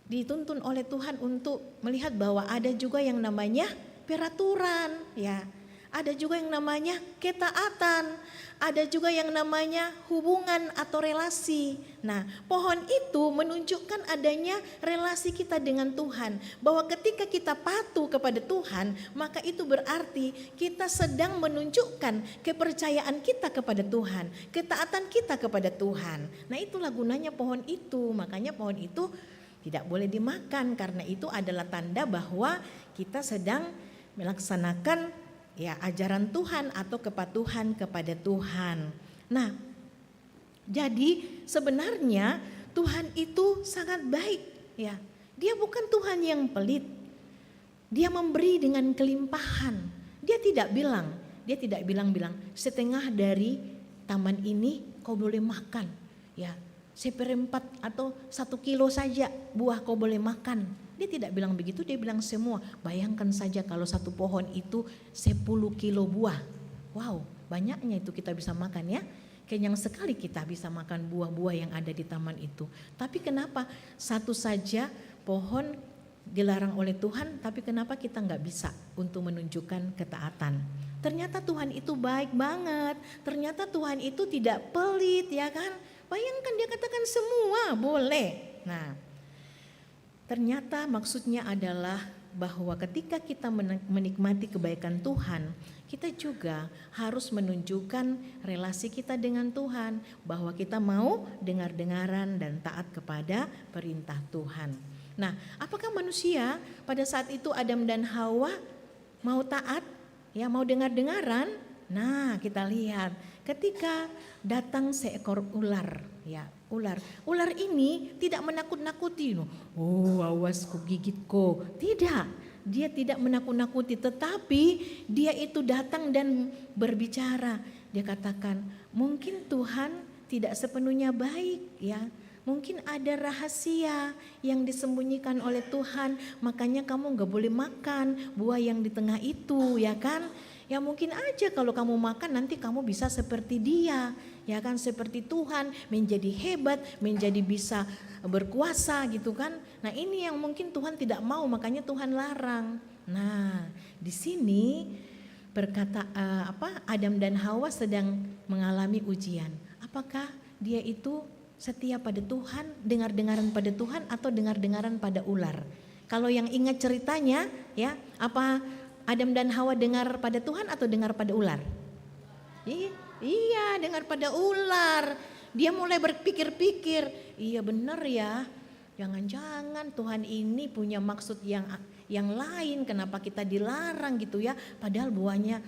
dituntun oleh Tuhan untuk melihat bahwa ada juga yang namanya peraturan, ya. Ada juga yang namanya ketaatan, ada juga yang namanya hubungan atau relasi. Nah, pohon itu menunjukkan adanya relasi kita dengan Tuhan. Bahwa ketika kita patuh kepada Tuhan, maka itu berarti kita sedang menunjukkan kepercayaan kita kepada Tuhan, ketaatan kita kepada Tuhan. Nah, itulah gunanya pohon itu. Makanya pohon itu tidak boleh dimakan karena itu adalah tanda bahwa kita sedang melaksanakan ya ajaran Tuhan atau kepatuhan kepada Tuhan. Nah, jadi sebenarnya Tuhan itu sangat baik ya. Dia bukan Tuhan yang pelit. Dia memberi dengan kelimpahan. Dia tidak bilang setengah dari taman ini kau boleh makan ya. 1/4 atau 1 kilo saja buah kau boleh makan. Dia tidak bilang begitu, dia bilang semua. Bayangkan saja kalau satu pohon itu 10 kilo buah. Wow, banyaknya itu kita bisa makan ya. Kenyang sekali kita bisa makan buah-buah yang ada di taman itu. Tapi kenapa satu saja pohon dilarang oleh Tuhan, tapi kenapa kita nggak bisa untuk menunjukkan ketaatan? Ternyata Tuhan itu baik banget. Ternyata Tuhan itu tidak pelit ya kan. Bayangkan dia katakan semua boleh. Nah, ternyata maksudnya adalah bahwa ketika kita menikmati kebaikan Tuhan, kita juga harus menunjukkan relasi kita dengan Tuhan, bahwa kita mau dengar-dengaran dan taat kepada perintah Tuhan. Nah, apakah manusia pada saat itu Adam dan Hawa mau taat, ya mau dengar-dengaran? Nah, kita lihat ketika datang seekor ular, ya ular. Ular ini tidak menakut-nakuti, oh awas ku gigit ko. Tidak, dia tidak menakut-nakuti, tetapi dia itu datang dan berbicara. Dia katakan, mungkin Tuhan tidak sepenuhnya baik ya. Mungkin ada rahasia yang disembunyikan oleh Tuhan, makanya kamu gak boleh makan buah yang di tengah itu ya kan. Ya mungkin aja kalau kamu makan nanti kamu bisa seperti dia, ya kan, seperti Tuhan, menjadi hebat, menjadi bisa berkuasa gitu kan. Nah, ini yang mungkin Tuhan tidak mau, makanya Tuhan larang. Nah, di sini berkata Adam dan Hawa sedang mengalami ujian. Apakah dia itu setia pada Tuhan, dengar-dengaran pada Tuhan atau dengar-dengaran pada ular? Kalau yang ingat ceritanya ya, apa Adam dan Hawa dengar pada Tuhan atau dengar pada ular? Iya, dengar pada ular. Dia mulai berpikir-pikir, iya benar ya. Jangan-jangan Tuhan ini punya maksud yang lain, kenapa kita dilarang gitu ya. Padahal buahnya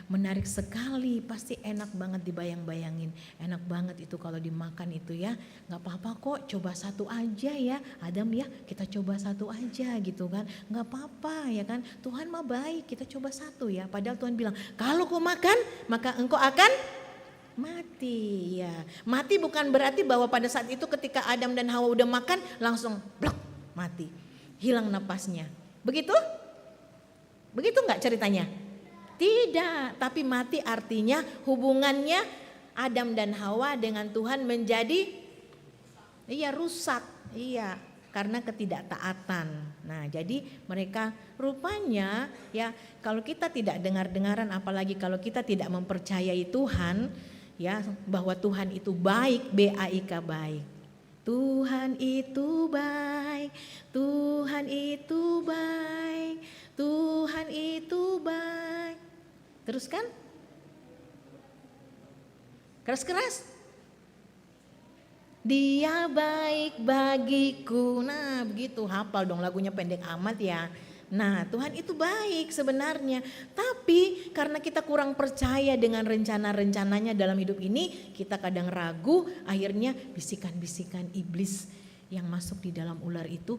menarik sekali, pasti enak banget dibayang-bayangin. Enak banget itu kalau dimakan itu ya. Gak apa-apa kok, coba satu aja ya Adam ya, kita coba satu aja gitu kan. Gak apa-apa ya kan, Tuhan mah baik, kita coba satu ya. Padahal Tuhan bilang, kalau kau makan maka engkau akan mati ya. Mati bukan berarti bahwa pada saat itu ketika Adam dan Hawa udah makan langsung blok mati, hilang napasnya. Begitu? Begitu nggak ceritanya? Tidak, tapi mati artinya hubungannya Adam dan Hawa dengan Tuhan menjadi rusak. Iya, karena ketidaktaatan. Nah, jadi mereka rupanya ya, kalau kita tidak dengar-dengaran, apalagi kalau kita tidak mempercayai Tuhan, ya, bahwa Tuhan itu baik, BAIK baik. Tuhan itu baik, Tuhan itu baik, Tuhan itu baik. Terus kan? Keras-keras. Dia baik bagiku. Nah, begitu, hafal dong lagunya, pendek amat ya. Nah, Tuhan itu baik sebenarnya. Tapi karena kita kurang percaya dengan rencana-rencananya dalam hidup ini, kita kadang ragu, akhirnya bisikan-bisikan iblis yang masuk di dalam ular itu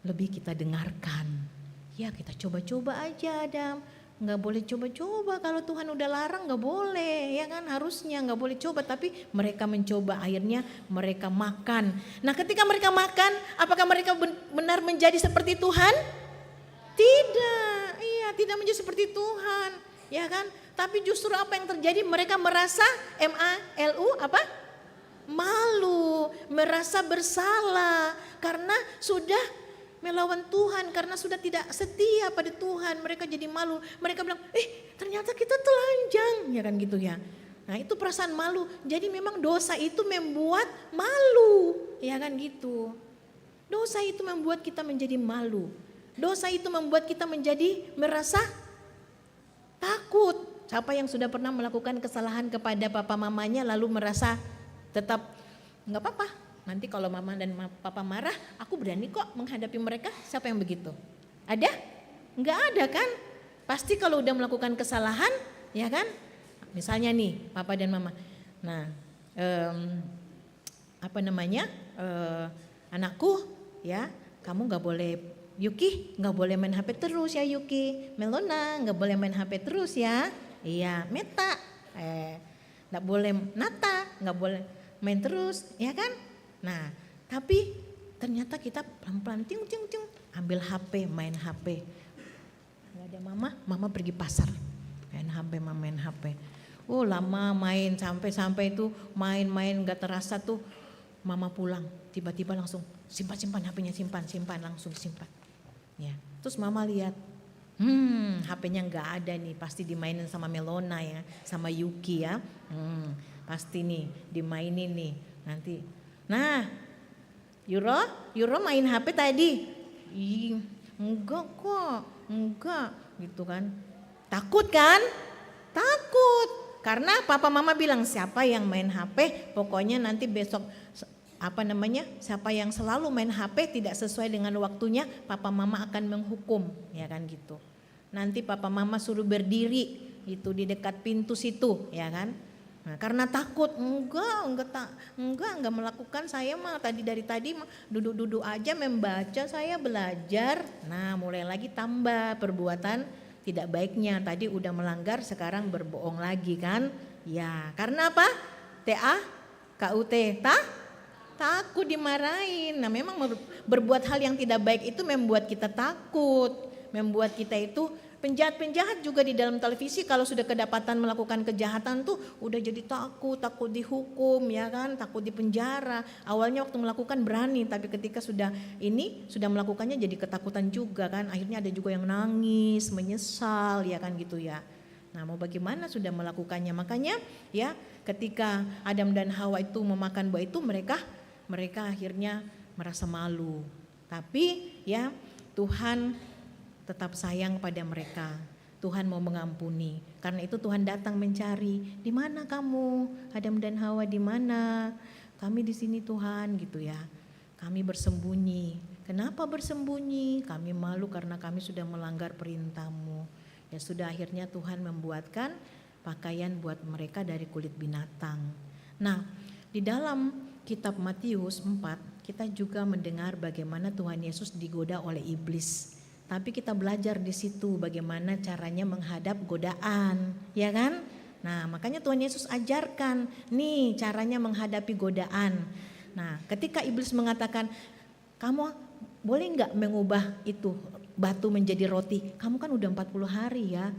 lebih kita dengarkan. Ya, kita coba-coba aja, Adam. Nggak boleh coba-coba, kalau Tuhan udah larang nggak boleh, ya kan, harusnya nggak boleh coba. Tapi mereka mencoba, akhirnya mereka makan. Nah, ketika mereka makan, apakah mereka benar menjadi seperti Tuhan? Tidak, tidak menjadi seperti Tuhan, ya kan. Tapi justru apa yang terjadi, mereka merasa MALU apa? Malu, merasa bersalah karena sudah melawan Tuhan, karena sudah tidak setia pada Tuhan. Mereka jadi malu. Mereka bilang, ternyata kita telanjang, ya kan gitu ya. Nah, itu perasaan malu. Jadi memang dosa itu membuat malu, ya kan gitu. Dosa itu membuat kita menjadi malu. Dosa itu membuat kita menjadi merasa takut. Siapa yang sudah pernah melakukan kesalahan kepada papa mamanya lalu merasa tetap nggak apa-apa, nanti kalau mama dan papa marah, aku berani kok menghadapi mereka. Siapa yang begitu? Ada? Enggak ada kan? Pasti kalau udah melakukan kesalahan, ya kan? Misalnya nih, papa dan mama. Nah, anakku, ya, kamu nggak boleh, Yuki nggak boleh main HP terus ya Yuki. Melona nggak boleh main HP terus ya. Iya, Meta, nggak boleh, Nata nggak boleh main terus, ya kan? Nah, tapi ternyata kita pelan-pelan ting ambil HP, main HP. Gak ada mama pergi pasar, main HP. Oh, lama main sampai itu main gak terasa tuh mama pulang, tiba-tiba langsung simpan HP-nya, simpan langsung simpan. Ya, terus mama lihat, HP-nya gak ada nih, pasti dimainin sama Melona ya, sama Yuki ya. Pasti nih dimainin nih nanti. Nah, Euro main HP tadi. Enggak kok, enggak gitu kan. Takut kan? Takut. Karena papa mama bilang siapa yang main HP, pokoknya nanti besok siapa yang selalu main HP tidak sesuai dengan waktunya, papa mama akan menghukum, ya kan gitu. Nanti papa mama suruh berdiri itu di dekat pintu situ, ya kan. Nah, karena takut, enggak melakukan, saya mah dari tadi mah duduk-duduk aja membaca, saya belajar. Nah, mulai lagi tambah perbuatan tidak baiknya. Tadi udah melanggar, sekarang berbohong lagi kan? Ya, karena apa? TAKUT, takut dimarahin. Nah, memang berbuat hal yang tidak baik itu membuat kita takut, membuat kita itu. Penjahat-penjahat juga di dalam televisi kalau sudah kedapatan melakukan kejahatan tuh udah jadi takut dihukum, ya kan, takut dipenjara. Awalnya waktu melakukan berani, tapi ketika sudah melakukannya jadi ketakutan juga kan. Akhirnya ada juga yang nangis, menyesal, ya kan gitu ya. Nah, mau bagaimana sudah melakukannya. Makanya ya ketika Adam dan Hawa itu memakan buah itu mereka akhirnya merasa malu. Tapi ya Tuhan tetap sayang pada mereka. Tuhan mau mengampuni. Karena itu Tuhan datang mencari. Di mana kamu? Adam dan Hawa di mana? Kami di sini Tuhan, gitu ya. Kami bersembunyi. Kenapa bersembunyi? Kami malu karena kami sudah melanggar perintah-Mu. Ya sudah, akhirnya Tuhan membuatkan pakaian buat mereka dari kulit binatang. Nah, di dalam kitab Matius 4 kita juga mendengar bagaimana Tuhan Yesus digoda oleh iblis. Tapi kita belajar di situ bagaimana caranya menghadap godaan, ya kan? Nah, makanya Tuhan Yesus ajarkan nih caranya menghadapi godaan. Nah, ketika iblis mengatakan, kamu boleh nggak mengubah itu batu menjadi roti. Kamu kan udah 40 hari ya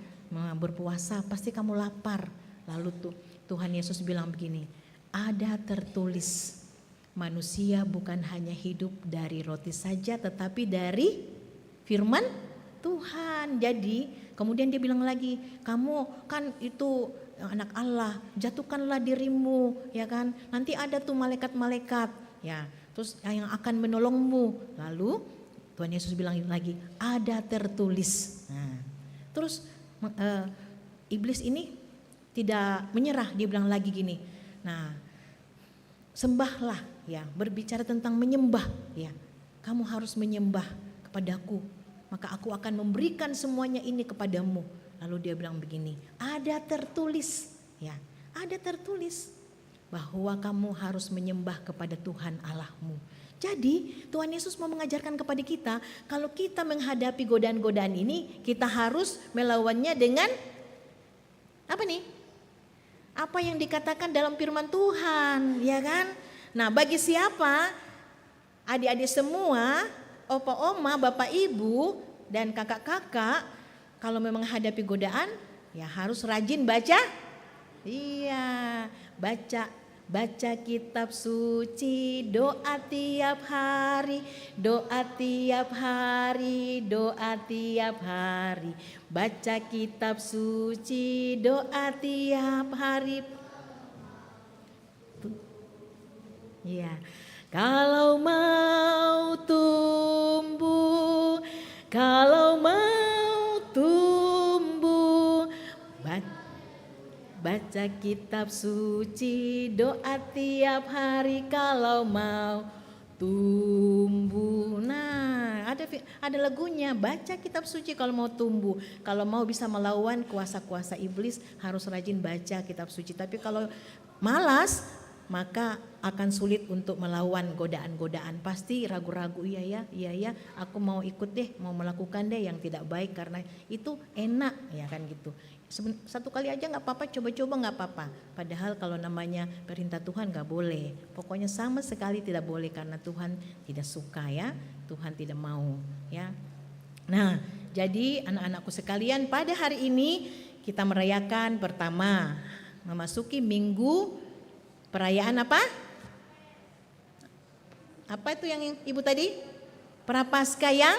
berpuasa, pasti kamu lapar. Lalu Tuhan Yesus bilang begini, ada tertulis manusia bukan hanya hidup dari roti saja tetapi dari firman Tuhan. Jadi kemudian dia bilang lagi, kamu kan itu anak Allah, jatuhkanlah dirimu, ya kan? Nanti ada tuh malaikat-malaikat, ya. Terus yang akan menolongmu. Lalu Tuhan Yesus bilang lagi, ada tertulis. Nah, terus iblis ini tidak menyerah, dia bilang lagi gini. Nah, sembahlah, ya, berbicara tentang menyembah, ya. Kamu harus menyembah kepadaku, maka aku akan memberikan semuanya ini kepadamu. Lalu dia bilang begini, ada tertulis, ya, ada tertulis bahwa kamu harus menyembah kepada Tuhan Allahmu. Jadi Tuhan Yesus mau mengajarkan kepada kita, kalau kita menghadapi godaan-godaan ini, kita harus melawannya dengan apa nih? Apa yang dikatakan dalam firman Tuhan, ya kan? Nah, bagi siapa? Adik-adik semua, opa oma, bapak ibu, dan kakak-kakak, kalau memang hadapi godaan, ya harus rajin baca. Iya, baca kitab suci, doa tiap hari, doa tiap hari, doa tiap hari. Baca kitab suci, doa tiap hari. Iya. Kalau mau tumbuh, kalau mau tumbuh, baca kitab suci, doa tiap hari kalau mau tumbuh. Nah, ada lagunya, baca kitab suci kalau mau tumbuh. Kalau mau bisa melawan kuasa-kuasa iblis harus rajin baca kitab suci. Tapi kalau malas, maka akan sulit untuk melawan godaan-godaan. Pasti ragu-ragu, iya ya, aku mau ikut deh, mau melakukan deh yang tidak baik karena itu enak, ya kan gitu. Satu kali aja gak apa-apa, coba-coba gak apa-apa. Padahal kalau namanya perintah Tuhan gak boleh. Pokoknya sama sekali tidak boleh karena Tuhan tidak suka, ya. Tuhan tidak mau, ya. Nah, jadi anak-anakku sekalian, pada hari ini kita merayakan pertama memasuki minggu perayaan apa? Apa itu yang ibu tadi? Prapaskah yang?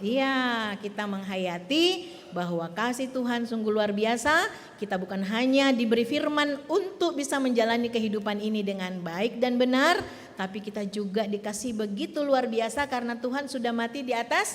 Iya, kita menghayati bahwa kasih Tuhan sungguh luar biasa. Kita bukan hanya diberi firman untuk bisa menjalani kehidupan ini dengan baik dan benar, tapi kita juga dikasih begitu luar biasa karena Tuhan sudah mati di atas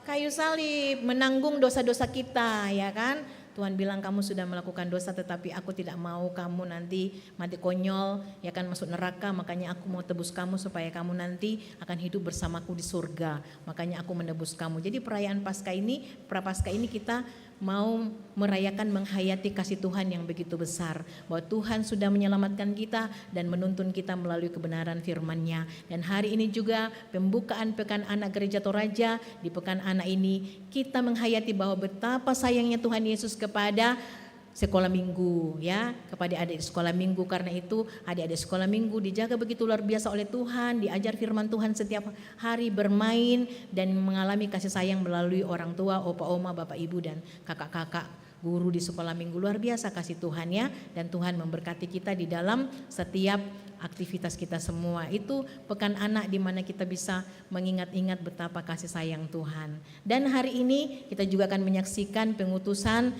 kayu salib, menanggung dosa-dosa kita, ya kan? Tuhan bilang kamu sudah melakukan dosa tetapi aku tidak mau kamu nanti mati konyol, ya kan, masuk neraka, makanya aku mau tebus kamu supaya kamu nanti akan hidup bersamaku di surga. Makanya aku menebus kamu. Jadi perayaan Prapaskah ini kita mau merayakan menghayati kasih Tuhan yang begitu besar, bahwa Tuhan sudah menyelamatkan kita dan menuntun kita melalui kebenaran firman-Nya. Dan hari ini juga pembukaan Pekan Anak Gereja Toraja. Di Pekan Anak ini kita menghayati bahwa betapa sayangnya Tuhan Yesus kepada sekolah minggu, ya, kepada adik sekolah minggu. Karena itu adik-adik sekolah minggu dijaga begitu luar biasa oleh Tuhan, diajar firman Tuhan setiap hari, bermain dan mengalami kasih sayang melalui orang tua, opa oma, bapak ibu dan kakak-kakak guru di sekolah minggu. Luar biasa kasih Tuhan, ya, dan Tuhan memberkati kita di dalam setiap aktivitas kita semua. Itu Pekan Anak di mana kita bisa mengingat-ingat betapa kasih sayang Tuhan. Dan hari ini kita juga akan menyaksikan pengutusan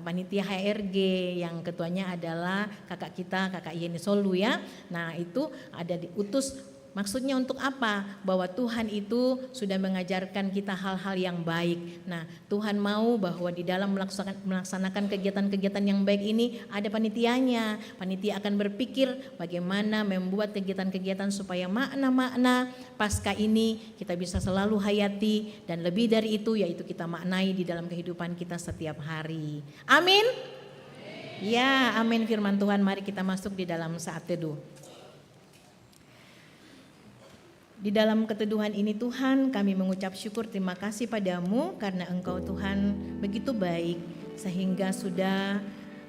panitia HRG yang ketuanya adalah kakak kita, kakak Yeni Solu, ya. Nah, itu ada diutus. Maksudnya untuk apa? Bahwa Tuhan itu sudah mengajarkan kita hal-hal yang baik. Nah, Tuhan mau bahwa di dalam melaksanakan kegiatan-kegiatan yang baik ini ada panitianya. Panitia akan berpikir bagaimana membuat kegiatan-kegiatan supaya makna-makna Paskah ini kita bisa selalu hayati, dan lebih dari itu yaitu kita maknai di dalam kehidupan kita setiap hari. Amin. Ya, amin firman Tuhan. Mari kita masuk di dalam saat teduh. Di dalam keteduhan ini Tuhan, kami mengucap syukur terima kasih padamu karena Engkau Tuhan begitu baik sehingga sudah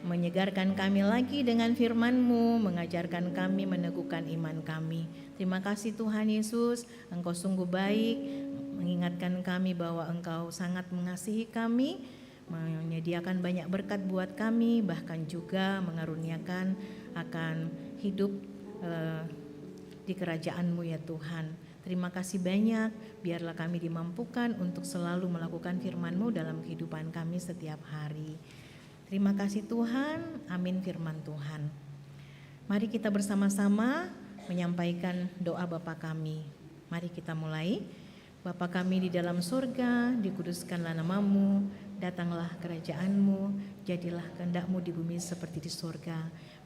menyegarkan kami lagi dengan firman-Mu, mengajarkan kami, meneguhkan iman kami. Terima kasih Tuhan Yesus, Engkau sungguh baik, mengingatkan kami bahwa Engkau sangat mengasihi kami, menyediakan banyak berkat buat kami, bahkan juga mengaruniakan akan hidup di kerajaan-Mu ya Tuhan. Terima kasih banyak, biarlah kami dimampukan untuk selalu melakukan firman-Mu dalam kehidupan kami setiap hari. Terima kasih Tuhan, amin firman Tuhan. Mari kita bersama-sama menyampaikan doa Bapa kami. Mari kita mulai. Bapa kami di dalam surga, dikuduskanlah nama-Mu, datanglah kerajaan-Mu, jadilah kehendak-Mu di bumi seperti di surga.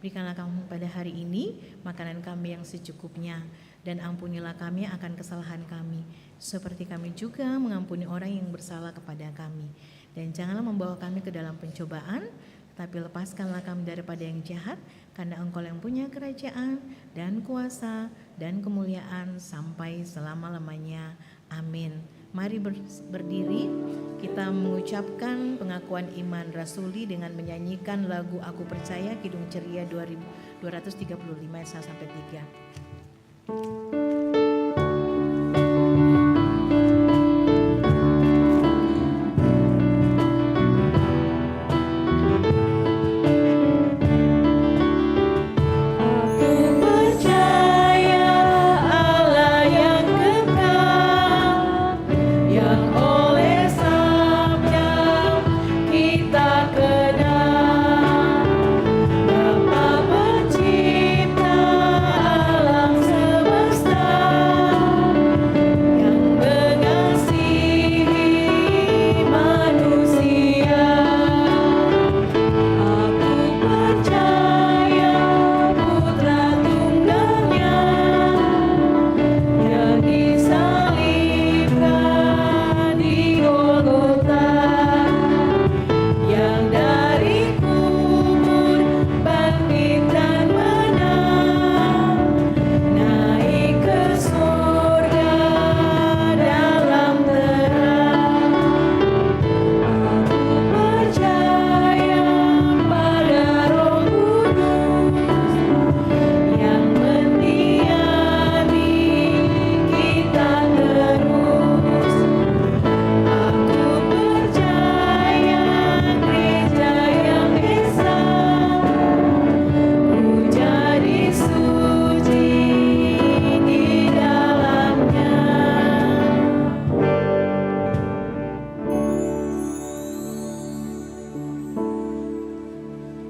Berikanlah kami pada hari ini makanan kami yang secukupnya, dan ampunilah kami akan kesalahan kami, seperti kami juga mengampuni orang yang bersalah kepada kami. Dan janganlah membawa kami ke dalam pencobaan, tapi lepaskanlah kami daripada yang jahat, karena Engkau yang punya kerajaan dan kuasa dan kemuliaan sampai selama-lamanya. Amin. Mari berdiri, kita mengucapkan pengakuan iman rasuli dengan menyanyikan lagu Aku Percaya, Kidung Ceria 235 ayat 1 sampai 3.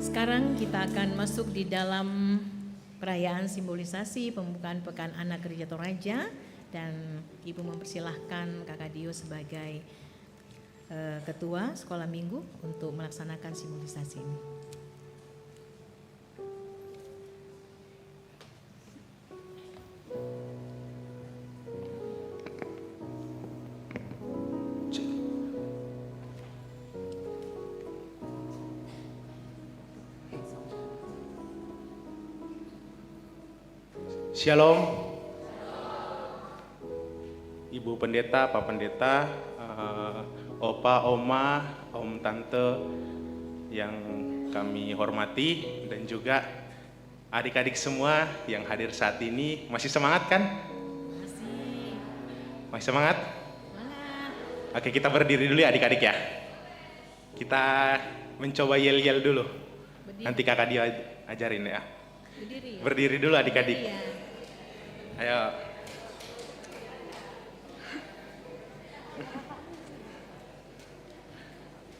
Sekarang kita akan masuk di dalam perayaan simbolisasi pembukaan Pekan Anak Gereja Toraja, dan Ibu mempersilahkan Kakak Dio sebagai Ketua Sekolah Minggu untuk melaksanakan simbolisasi ini. Shalom, Ibu Pendeta, Pak Pendeta, Opa, Oma, Om, Tante yang kami hormati, dan juga adik-adik semua yang hadir saat ini. Masih semangat kan? Masih semangat? Oke, kita berdiri dulu ya adik-adik ya. Kita mencoba yel-yel dulu. Nanti kakak dia ajarin ya. Berdiri dulu adik-adik. Ayo.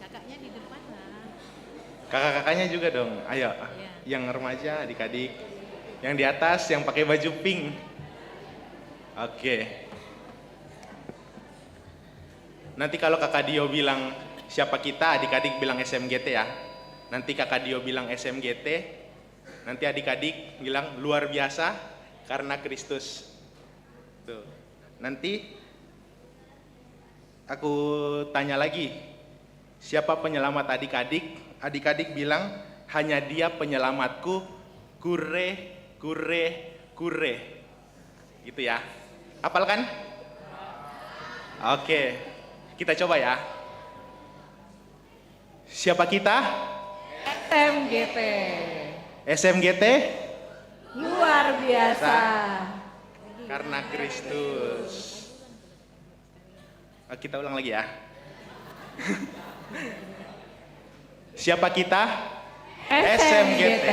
Kakaknya di depan lah. Kakak-kakaknya juga dong. Ayo. Yang remaja adik-adik. Yang di atas yang pakai baju pink. Oke. Nanti kalau kakak Dio bilang siapa kita, adik-adik bilang SMGT ya. Nanti kakak Dio bilang SMGT, nanti adik-adik bilang luar biasa karena Kristus. Tuh. Nanti aku tanya lagi, siapa penyelamat adik-adik? Adik-adik bilang hanya Dia penyelamatku, kure, kure, kure. Gitu ya. Hafal kan? Oke. Kita coba ya. Siapa kita? SMGT. SMGT? Luar biasa. Karena Kristus. Kita ulang lagi ya. Siapa kita? SMGT.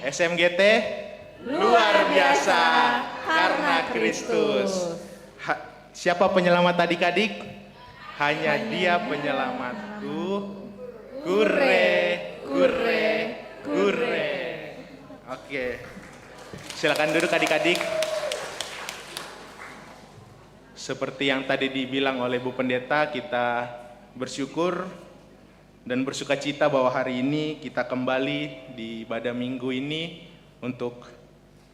SMGT luar biasa karena Kristus. Siapa penyelamat adik-adik? Hanya Dia penyelamatku. Kure, kure, kure. Oke. Silakan duduk adik-adik. Seperti yang tadi dibilang oleh Bu Pendeta, kita bersyukur dan bersuka cita bahwa hari ini kita kembali di ibadah minggu ini untuk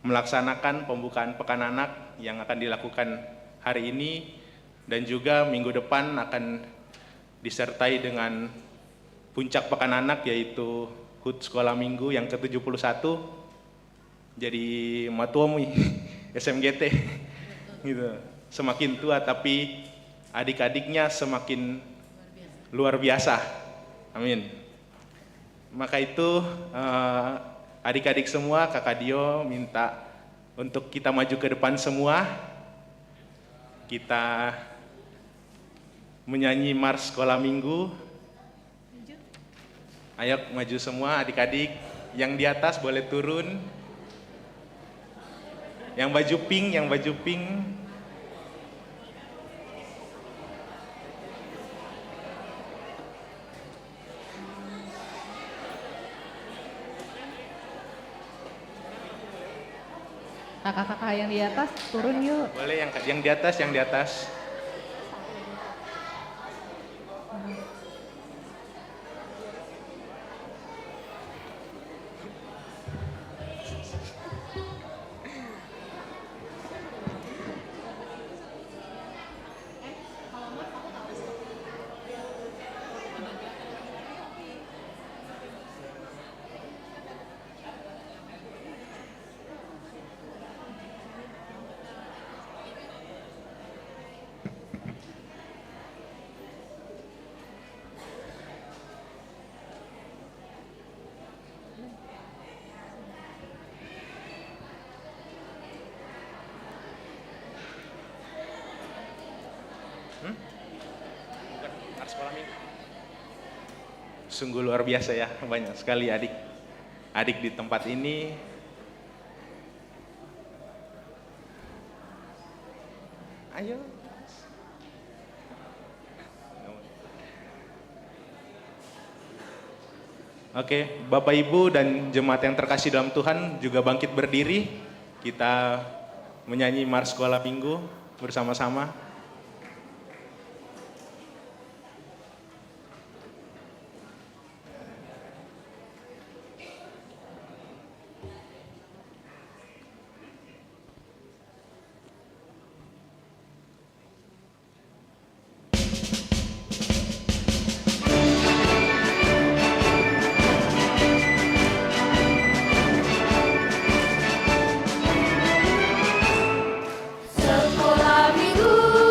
melaksanakan pembukaan Pekan Anak yang akan dilakukan hari ini, dan juga minggu depan akan disertai dengan puncak Pekan Anak yaitu HUT Sekolah Minggu yang ke-71. Jadi matuomi SMGT gitu. Semakin tua tapi adik-adiknya semakin luar biasa. Amin. Maka itu adik-adik semua, Kakak Dio minta untuk kita maju ke depan semua. Kita menyanyi Mars Sekolah Minggu. Ayo maju semua adik-adik. Yang di atas boleh turun. Yang baju pink. Kakak-kakak yang di atas turun yuk. Boleh yang di atas. Sungguh luar biasa ya, banyak sekali adik di tempat ini. Ayo. Oke, Bapak Ibu dan jemaat yang terkasih dalam Tuhan juga bangkit berdiri. Kita menyanyi Mars Sekolah Minggu bersama-sama. Sekolah minggu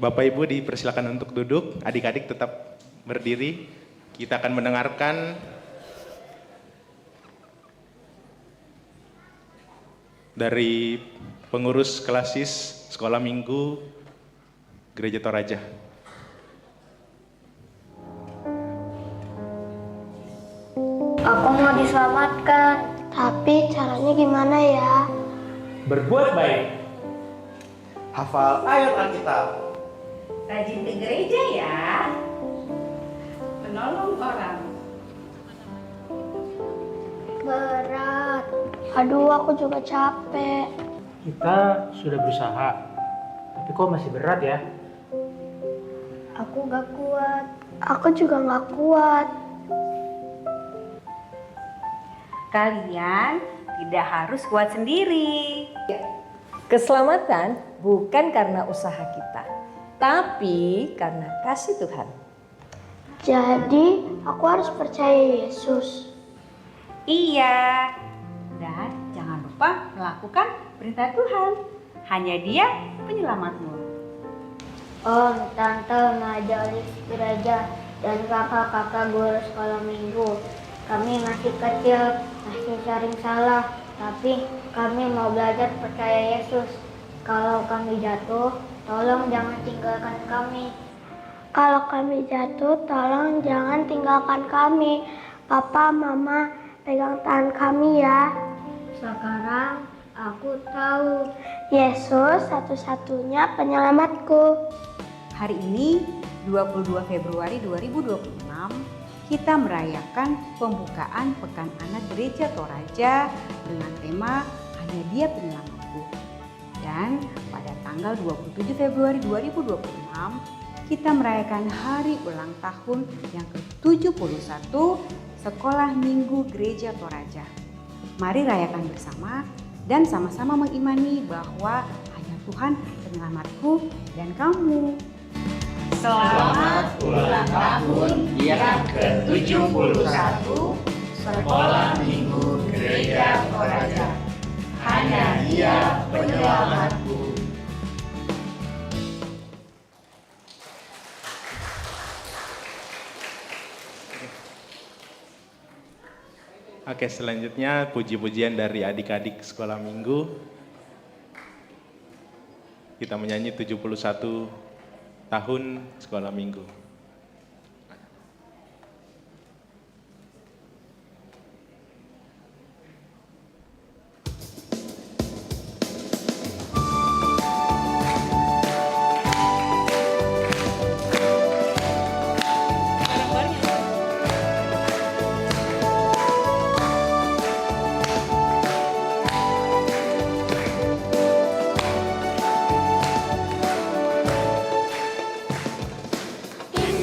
Bapak Ibu dipersilakan untuk duduk, adik-adik tetap berdiri. Kita akan mendengarkan dari pengurus klasis sekolah minggu Gereja Toraja. Aku mau diselamatkan, tapi caranya gimana ya? Berbuat baik. Hafal ayat Alkitab. Rajin ke gereja ya. Menolong orang. Berat. Aduh, aku juga capek. Kita sudah berusaha, tapi kok masih berat ya? Aku gak kuat. Aku juga gak kuat. Kalian tidak harus kuat sendiri. Keselamatan bukan karena usaha kita, tapi karena kasih Tuhan. Jadi, aku harus percaya Yesus. Iya. Dan jangan lupa melakukan perintah Tuhan. Hanya Dia penyelamatmu. Om, Tante, majelis gereja, dan kakak-kakak guru sekolah minggu. Kami masih kecil, masih sering salah, tapi kami mau belajar percaya Yesus. Kalau kami jatuh, tolong jangan tinggalkan kami. Kalau kami jatuh, tolong jangan tinggalkan kami. Papa, Mama, pegang tangan kami ya. Sekarang aku tahu Yesus satu-satunya penyelamatku. Hari ini 22 Februari 2026 kita merayakan pembukaan Pekan Anak Gereja Toraja dengan tema Hanya Dia Penyelamatku. Dan pada tanggal 27 Februari 2026 kita merayakan hari ulang tahun yang ke-71 Sekolah Minggu Gereja Toraja. Mari rayakan bersama dan sama-sama mengimani bahwa hanya Tuhan penyelamatku dan kamu. Selamat ulang tahun yang ke-71 Sekolah Minggu Gereja Toraja. Hanya Dia penyelamatku. Oke, selanjutnya puji-pujian dari adik-adik sekolah minggu. Kita menyanyi 71 tahun sekolah minggu. Di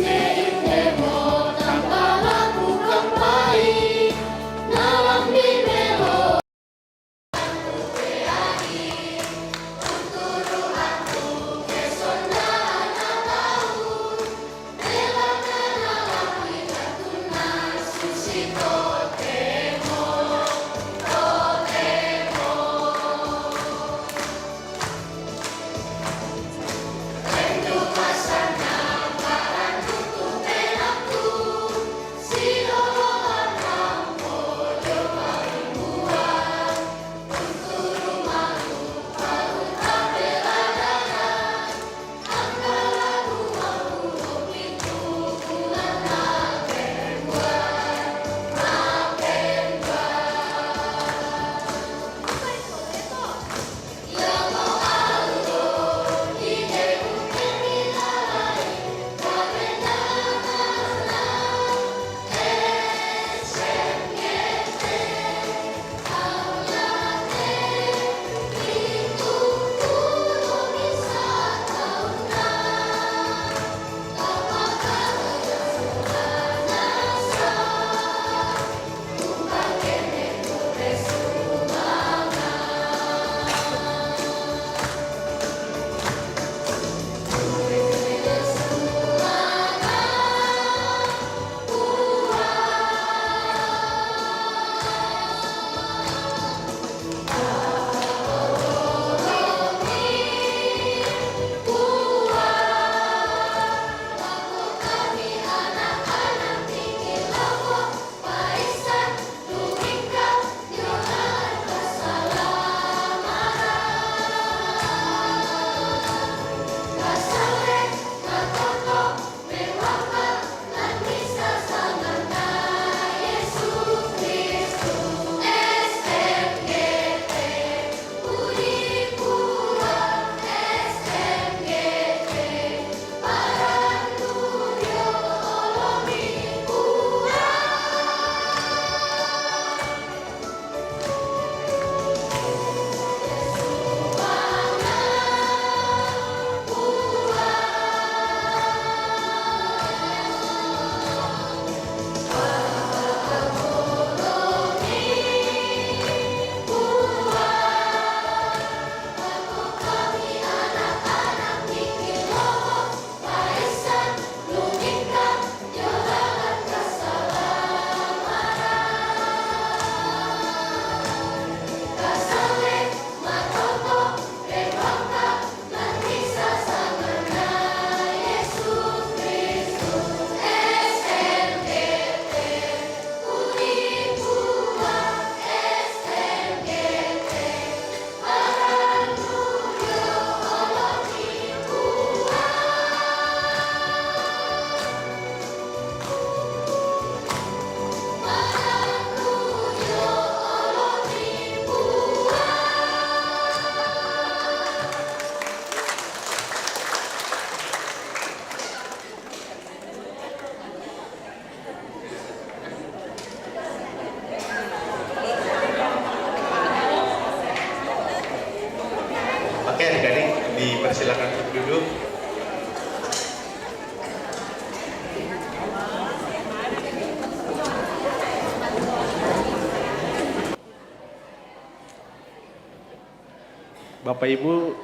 Bapak Ibu,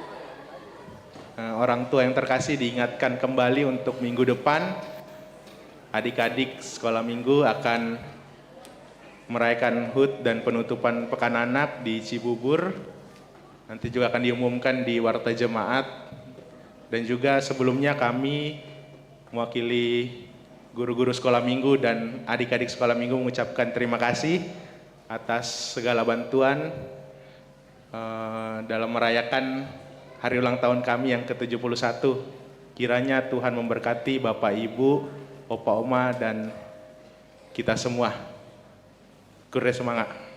orang tua yang terkasih diingatkan kembali untuk minggu depan adik-adik sekolah minggu akan merayakan HUT dan penutupan Pekan Anak di Cibubur. Nanti juga akan diumumkan di Warta Jemaat. Dan juga sebelumnya kami mewakili guru-guru sekolah minggu dan adik-adik sekolah minggu mengucapkan terima kasih atas segala bantuan dalam merayakan hari ulang tahun kami yang ke-71. Kiranya Tuhan memberkati Bapak Ibu, Opa Oma, dan kita semua. Kure semangat.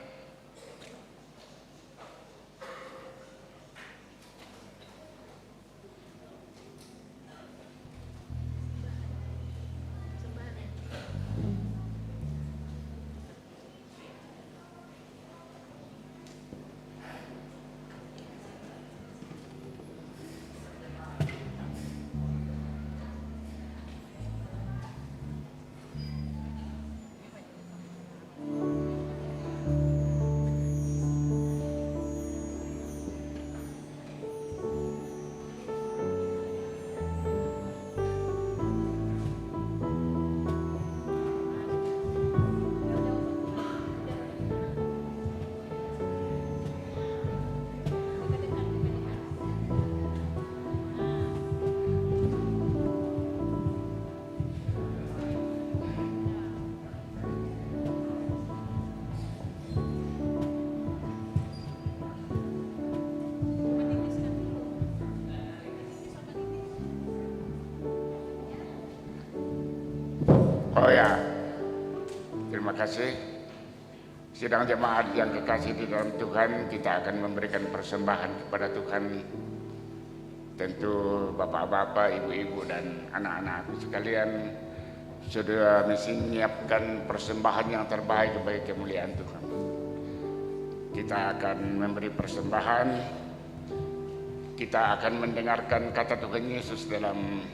Oh ya, terima kasih. Sidang jemaat yang kekasih di dalam Tuhan, kita akan memberikan persembahan kepada Tuhan. Tentu bapak-bapak, ibu-ibu, dan anak-anakku sekalian sudah menyiapkan persembahan yang terbaik bagi kemuliaan Tuhan. Kita akan memberi persembahan. Kita akan mendengarkan kata Tuhan Yesus dalam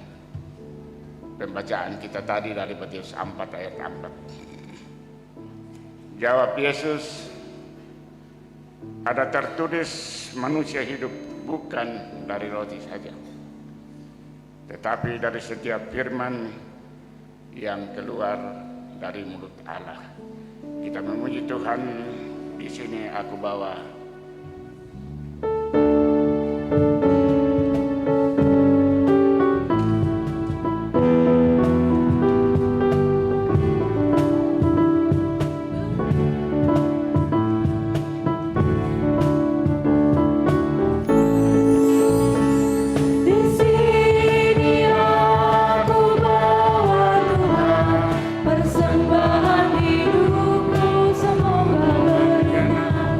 pembacaan kita tadi dari Matius 4 ayat 4. Jawab Yesus, ada tertulis manusia hidup bukan dari roti saja, tetapi dari setiap firman yang keluar dari mulut Allah. Kita memuji Tuhan. Di sini aku bawa persembahan hidupku semoga berkenan.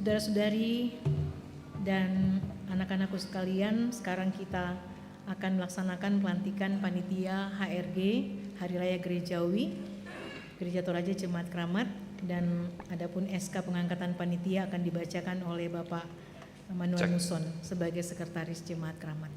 Saudara-saudari dan anak-anakku sekalian, sekarang kita akan melaksanakan pelantikan panitia HRG Hari Raya Gerejawi Gereja Toraja Jemaat Keramat, dan adapun SK pengangkatan panitia akan dibacakan oleh Bapak Manuel Muson sebagai Sekretaris Jemaat Keramat.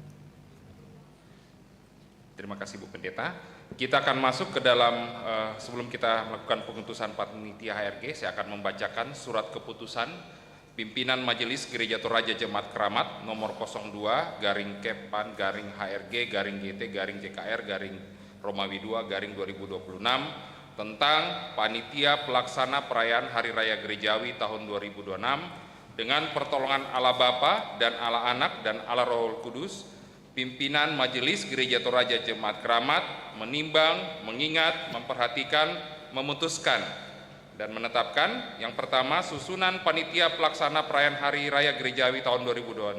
Terima kasih Bu Pendeta. Kita akan masuk ke dalam, sebelum kita melakukan pengutusan panitia HRG, saya akan membacakan surat keputusan Pimpinan Majelis Gereja Toraja Jemaat Keramat nomor 02/Keppan/GT/GTR/Romawi 2/2026 tentang panitia pelaksana perayaan Hari Raya Gerejawi tahun 2026 dengan pertolongan Allah Bapa dan Allah Anak dan Allah Roh Kudus. Pimpinan Majelis Gereja Toraja Jemaat Keramat menimbang, mengingat, memperhatikan, memutuskan dan menetapkan yang pertama, susunan panitia pelaksana perayaan Hari Raya Gerejawi tahun 2026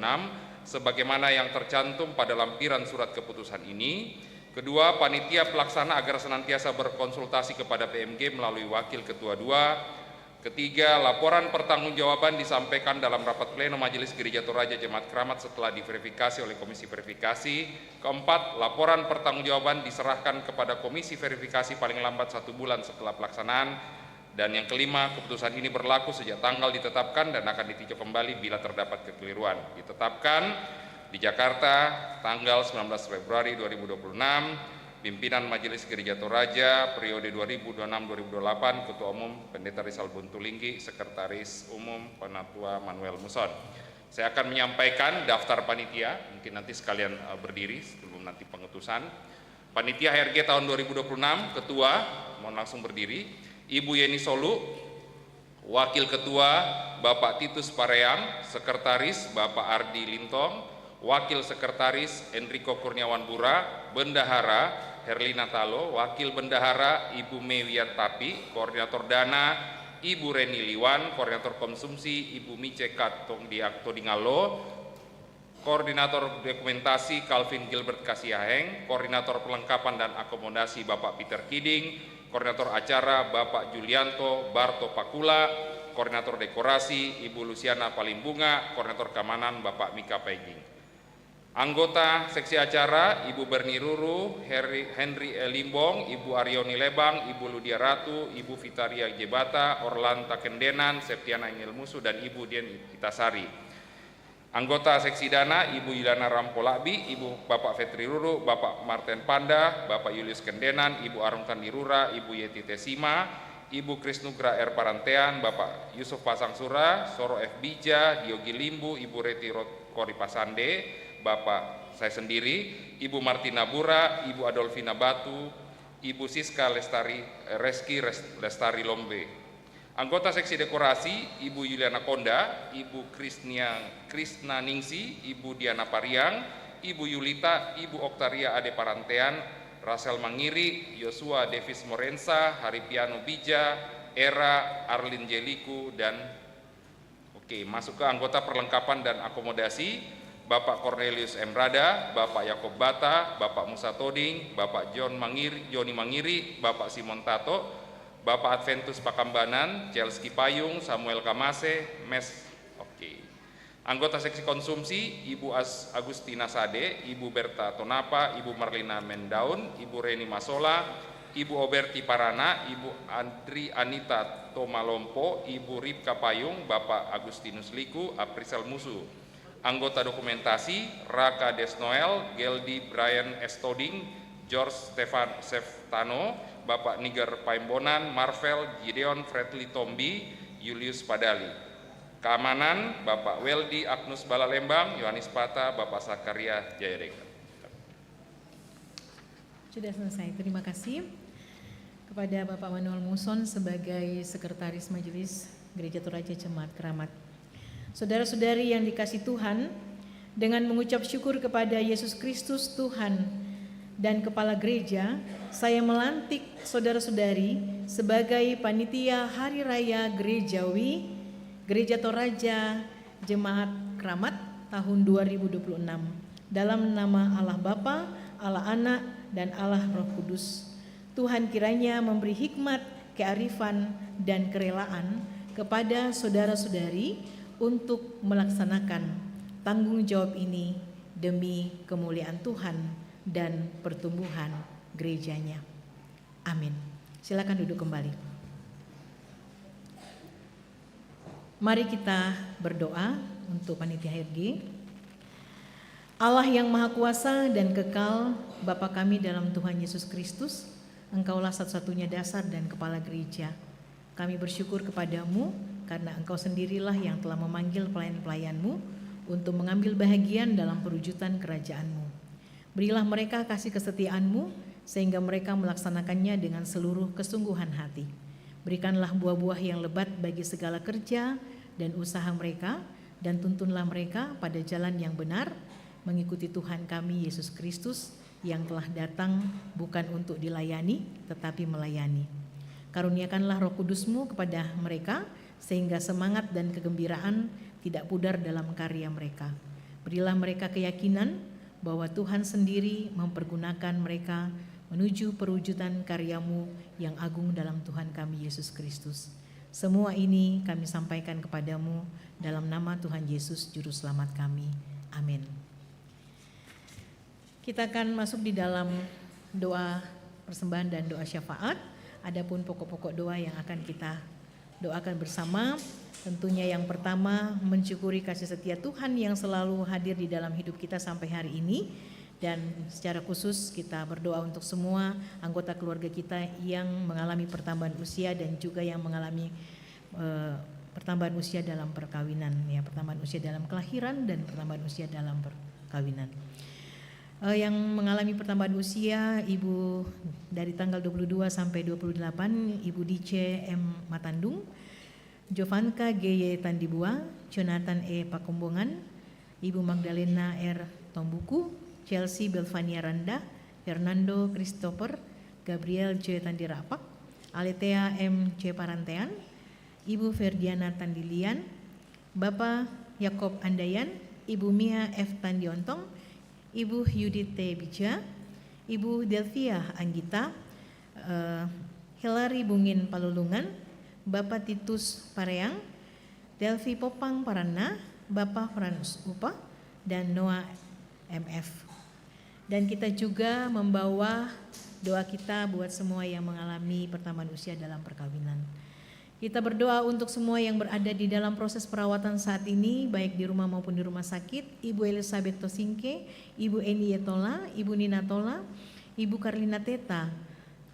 sebagaimana yang tercantum pada lampiran surat keputusan ini. Kedua, panitia pelaksana agar senantiasa berkonsultasi kepada PMG melalui Wakil Ketua 2. Ketiga, laporan pertanggungjawaban disampaikan dalam rapat pleno Majelis Gereja Toraja Jemaat Keramat setelah diverifikasi oleh Komisi Verifikasi. Keempat, laporan pertanggungjawaban diserahkan kepada Komisi Verifikasi paling lambat 1 bulan setelah pelaksanaan. Dan yang kelima, keputusan ini berlaku sejak tanggal ditetapkan dan akan ditinjau kembali bila terdapat kekeliruan. Ditetapkan di Jakarta tanggal 19 Februari 2026. Pimpinan Majelis Gereja Toraja periode 2026-2028, Ketua Umum Pendeta Rizal Buntulinggi, Sekretaris Umum Penatua Manuel Muson. Saya akan menyampaikan daftar panitia, mungkin nanti sekalian berdiri sebelum nanti pengutusan. Panitia HRG tahun 2026, Ketua, mohon langsung berdiri, Ibu Yeni Solu, Wakil Ketua Bapak Titus Pareang, Sekretaris Bapak Ardi Lintong, Wakil Sekretaris Enrico Kurniawan Bura, Bendahara Herlina Talo, Wakil Bendahara Ibu Mewiat Tapi, Koordinator Dana Ibu Reni Liwan, Koordinator Konsumsi Ibu Mice Todingalo, Koordinator Dokumentasi Calvin Gilbert Kasiaheng, Koordinator Perlengkapan dan Akomodasi Bapak Peter Kiding, Koordinator Acara Bapak Julianto Barto Pakula, Koordinator Dekorasi Ibu Luciana Palimbunga, Koordinator Keamanan Bapak Mika Peging. Anggota Seksi Acara Ibu Berni Ruru, Henry Limbong, Ibu Arioni Lebang, Ibu Ludia Ratu, Ibu Vitaria Jebata, Orlanta Kendenan, Septiana Engel Musu, dan Ibu Dian Itasari. Anggota Seksi Dana Ibu Yudana Rampolabi, Ibu Bapak Fetri Ruru, Bapak Martin Panda, Bapak Julius Kendenan, Ibu Arum Kandirura, Ibu Yeti Tesima, Ibu Krisnugra R. Parantean, Bapak Yusuf Pasangsura, Soro F. Bija, Diogi Limbu, Ibu Reti Kori Pasande, Bapak saya sendiri, Ibu Martina Bura, Ibu Adolfina Batu, Ibu Siska Reski Lestari Lombe. Anggota Seksi Dekorasi Ibu Yuliana Konda, Ibu Krisna Ningsi, Ibu Diana Pariang, Ibu Yulita, Ibu Oktaria Ade Parantean, Rasel Mangiri, Yosua Davis Morensa, Haripiano Bija, Era Arlin Jeliku, dan masuk ke anggota perlengkapan dan akomodasi Bapak Cornelius M. Rada, Bapak Yakob Bata, Bapak Musa Toding, Bapak Joni Mangiri, Bapak Simon Tato, Bapak Adventus Pakambanan, Chelski Payung, Samuel Kamase, Anggota Seksi Konsumsi Ibu Agustina Sade, Ibu Berta Tonapa, Ibu Marlina Mendaun, Ibu Reni Masola, Ibu Oberti Parana, Ibu Andri Anita Tomalompo, Ibu Ripka Payung, Bapak Agustinus Liku, Aprisel Musu. Anggota Dokumentasi Raka Desnoel, Geldi Brian Estoding, George Seftano, Bapak Niger Paimbonan, Marvel Gideon Fredly Tombi, Julius Padali. Keamanan Bapak Weldi Agnus Balalembang, Yohanis Pata, Bapak Sakaria Jayadeka. Sudah selesai, terima kasih kepada Bapak Manuel Muson sebagai Sekretaris Majelis Gereja Toraja Jemaat Keramat. Saudara-saudari yang dikasih Tuhan, dengan mengucap syukur kepada Yesus Kristus Tuhan dan Kepala Gereja, saya melantik saudara-saudari sebagai Panitia Hari Raya Gerejawi Gereja Toraja Jemaat Keramat tahun 2026 dalam nama Allah Bapa, Allah Anak, dan Allah Roh Kudus. Tuhan kiranya memberi hikmat, kearifan, dan kerelaan kepada saudara-saudari untuk melaksanakan tanggung jawab ini demi kemuliaan Tuhan dan pertumbuhan gerejanya. Amin. Silakan duduk kembali. Mari kita berdoa untuk panitia HRG. Allah yang Maha Kuasa dan kekal, Bapa kami dalam Tuhan Yesus Kristus, Engkaulah satu-satunya dasar dan kepala gereja. Kami bersyukur kepadamu karena Engkau sendirilah yang telah memanggil pelayan-pelayanmu untuk mengambil bahagian dalam perwujudan kerajaan-Mu. Berilah mereka kasih kesetiaan-Mu sehingga mereka melaksanakannya dengan seluruh kesungguhan hati. Berikanlah buah-buah yang lebat bagi segala kerja dan usaha mereka, dan tuntunlah mereka pada jalan yang benar, mengikuti Tuhan kami Yesus Kristus yang telah datang bukan untuk dilayani tetapi melayani. Karuniakanlah Roh Kudus-Mu kepada mereka sehingga semangat dan kegembiraan tidak pudar dalam karya mereka. Berilah mereka keyakinan bahwa Tuhan sendiri mempergunakan mereka menuju perwujudan karya-Mu yang agung dalam Tuhan kami Yesus Kristus. Semua ini kami sampaikan kepadamu dalam nama Tuhan Yesus Juru Selamat kami. Amin. Kita akan masuk di dalam doa persembahan dan doa syafaat. Adapun pokok-pokok doa yang akan kita doakan bersama, tentunya yang pertama mensyukuri kasih setia Tuhan yang selalu hadir di dalam hidup kita sampai hari ini, dan secara khusus kita berdoa untuk semua anggota keluarga kita yang mengalami pertambahan usia dan juga yang mengalami pertambahan usia dalam perkawinan, ya, pertambahan usia dalam kelahiran dan pertambahan usia dalam perkawinan. Yang mengalami pertambahan usia, Ibu dari tanggal 22 sampai 28, Ibu Dice M. Matandung, Jovanka G.Y. Tandibua, Jonathan E. Pakumbongan, Ibu Magdalena R. Tombuku, Chelsea Belvania Randa, Fernando Christopher, Gabriel J. Tandirapak, Aletea M. J. Parantean, Ibu Ferdiana Tandilian, Bapak Yakob Andayan, Ibu Mia F. Tandiontong, Ibu Yudit T. Bija, Ibu Delvia Anggita, Hilary Bungin Palulungan, Bapak Titus Pareang, Delvi Popang Parana, Bapak Franus Upa, dan Noah MF. Dan kita juga membawa doa kita buat semua yang mengalami pertambahan usia dalam perkawinan. Kita berdoa untuk semua yang berada di dalam proses perawatan saat ini, baik di rumah maupun di rumah sakit. Ibu Elizabeth Tosingke, Ibu Eni Etola, Ibu Nina Tola, Ibu Karlina Teta,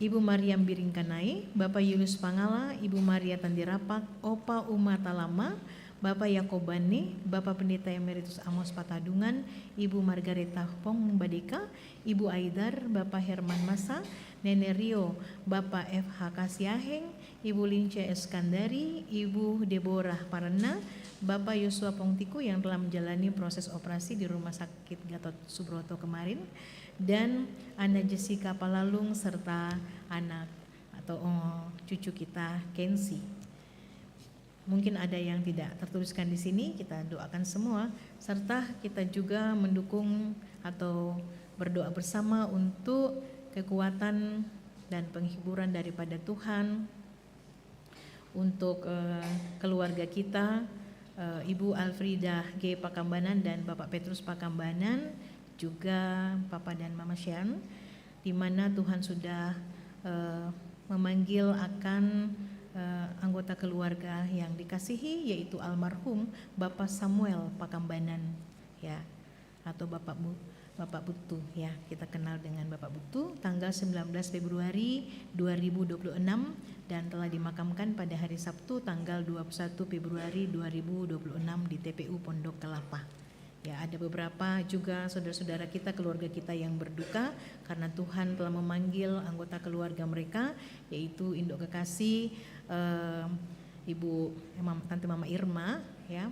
Ibu Mariam Biringkanai, Bapak Yunus Pangala, Ibu Maria Tandirapak, Opa Uma Talama, Bapak Yakobane, Bapak Pendeta Emeritus Amos Patadungan, Ibu Margareta Pong Badeka, Ibu Aidar, Bapak Herman Masa, Nenek Rio, Bapak F.H. Kasiaheng, Ibu Lince Eskandari, Ibu Deborah Parana, Bapak Yosua Pongtiku yang telah menjalani proses operasi di Rumah Sakit Gatot Subroto kemarin, dan Ana Jessica Palalung serta anak atau cucu kita Kensi. Mungkin ada yang tidak tertuliskan di sini, kita doakan semua, serta kita juga mendukung atau berdoa bersama untuk kekuatan dan penghiburan daripada Tuhan untuk keluarga kita, Ibu Alfrida G. Pakambanan dan Bapak Petrus Pakambanan, juga Papa dan Mama Shan, di mana Tuhan sudah memanggil akan anggota keluarga yang dikasihi, yaitu almarhum Bapak Samuel Pakambanan, ya, atau Bapak Butu, ya, kita kenal dengan Bapak Butu, tanggal 19 Februari 2026 dan telah dimakamkan pada hari Sabtu tanggal 21 Februari 2026 di TPU Pondok Kelapa. Ya, ada beberapa juga saudara-saudara kita, keluarga kita yang berduka karena Tuhan telah memanggil anggota keluarga mereka, yaitu Induk Kekasih, Ibu Tante Mama Irma, ya,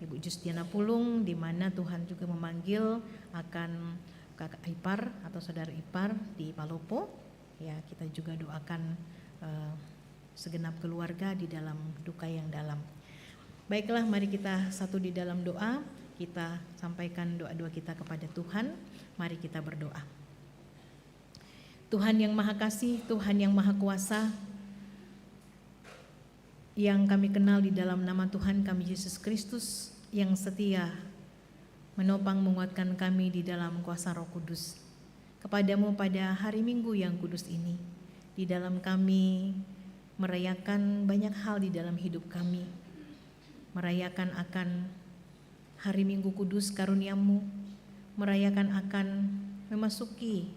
Ibu Justiana Pulung, di mana Tuhan juga memanggil akan kakak ipar atau saudara ipar di Palopo. Ya, kita juga doakan segenap keluarga di dalam duka yang dalam. Baiklah, mari kita satu di dalam doa. Kita sampaikan doa-doa kita kepada Tuhan. Mari kita berdoa. Tuhan yang Maha Kasih, Tuhan yang Maha Kuasa, yang kami kenal di dalam nama Tuhan kami Yesus Kristus yang setia menopang menguatkan kami di dalam kuasa Roh Kudus. Kepadamu pada hari Minggu yang kudus ini, di dalam kami merayakan banyak hal di dalam hidup kami, merayakan akan hari Minggu kudus karunia-Mu, merayakan akan memasuki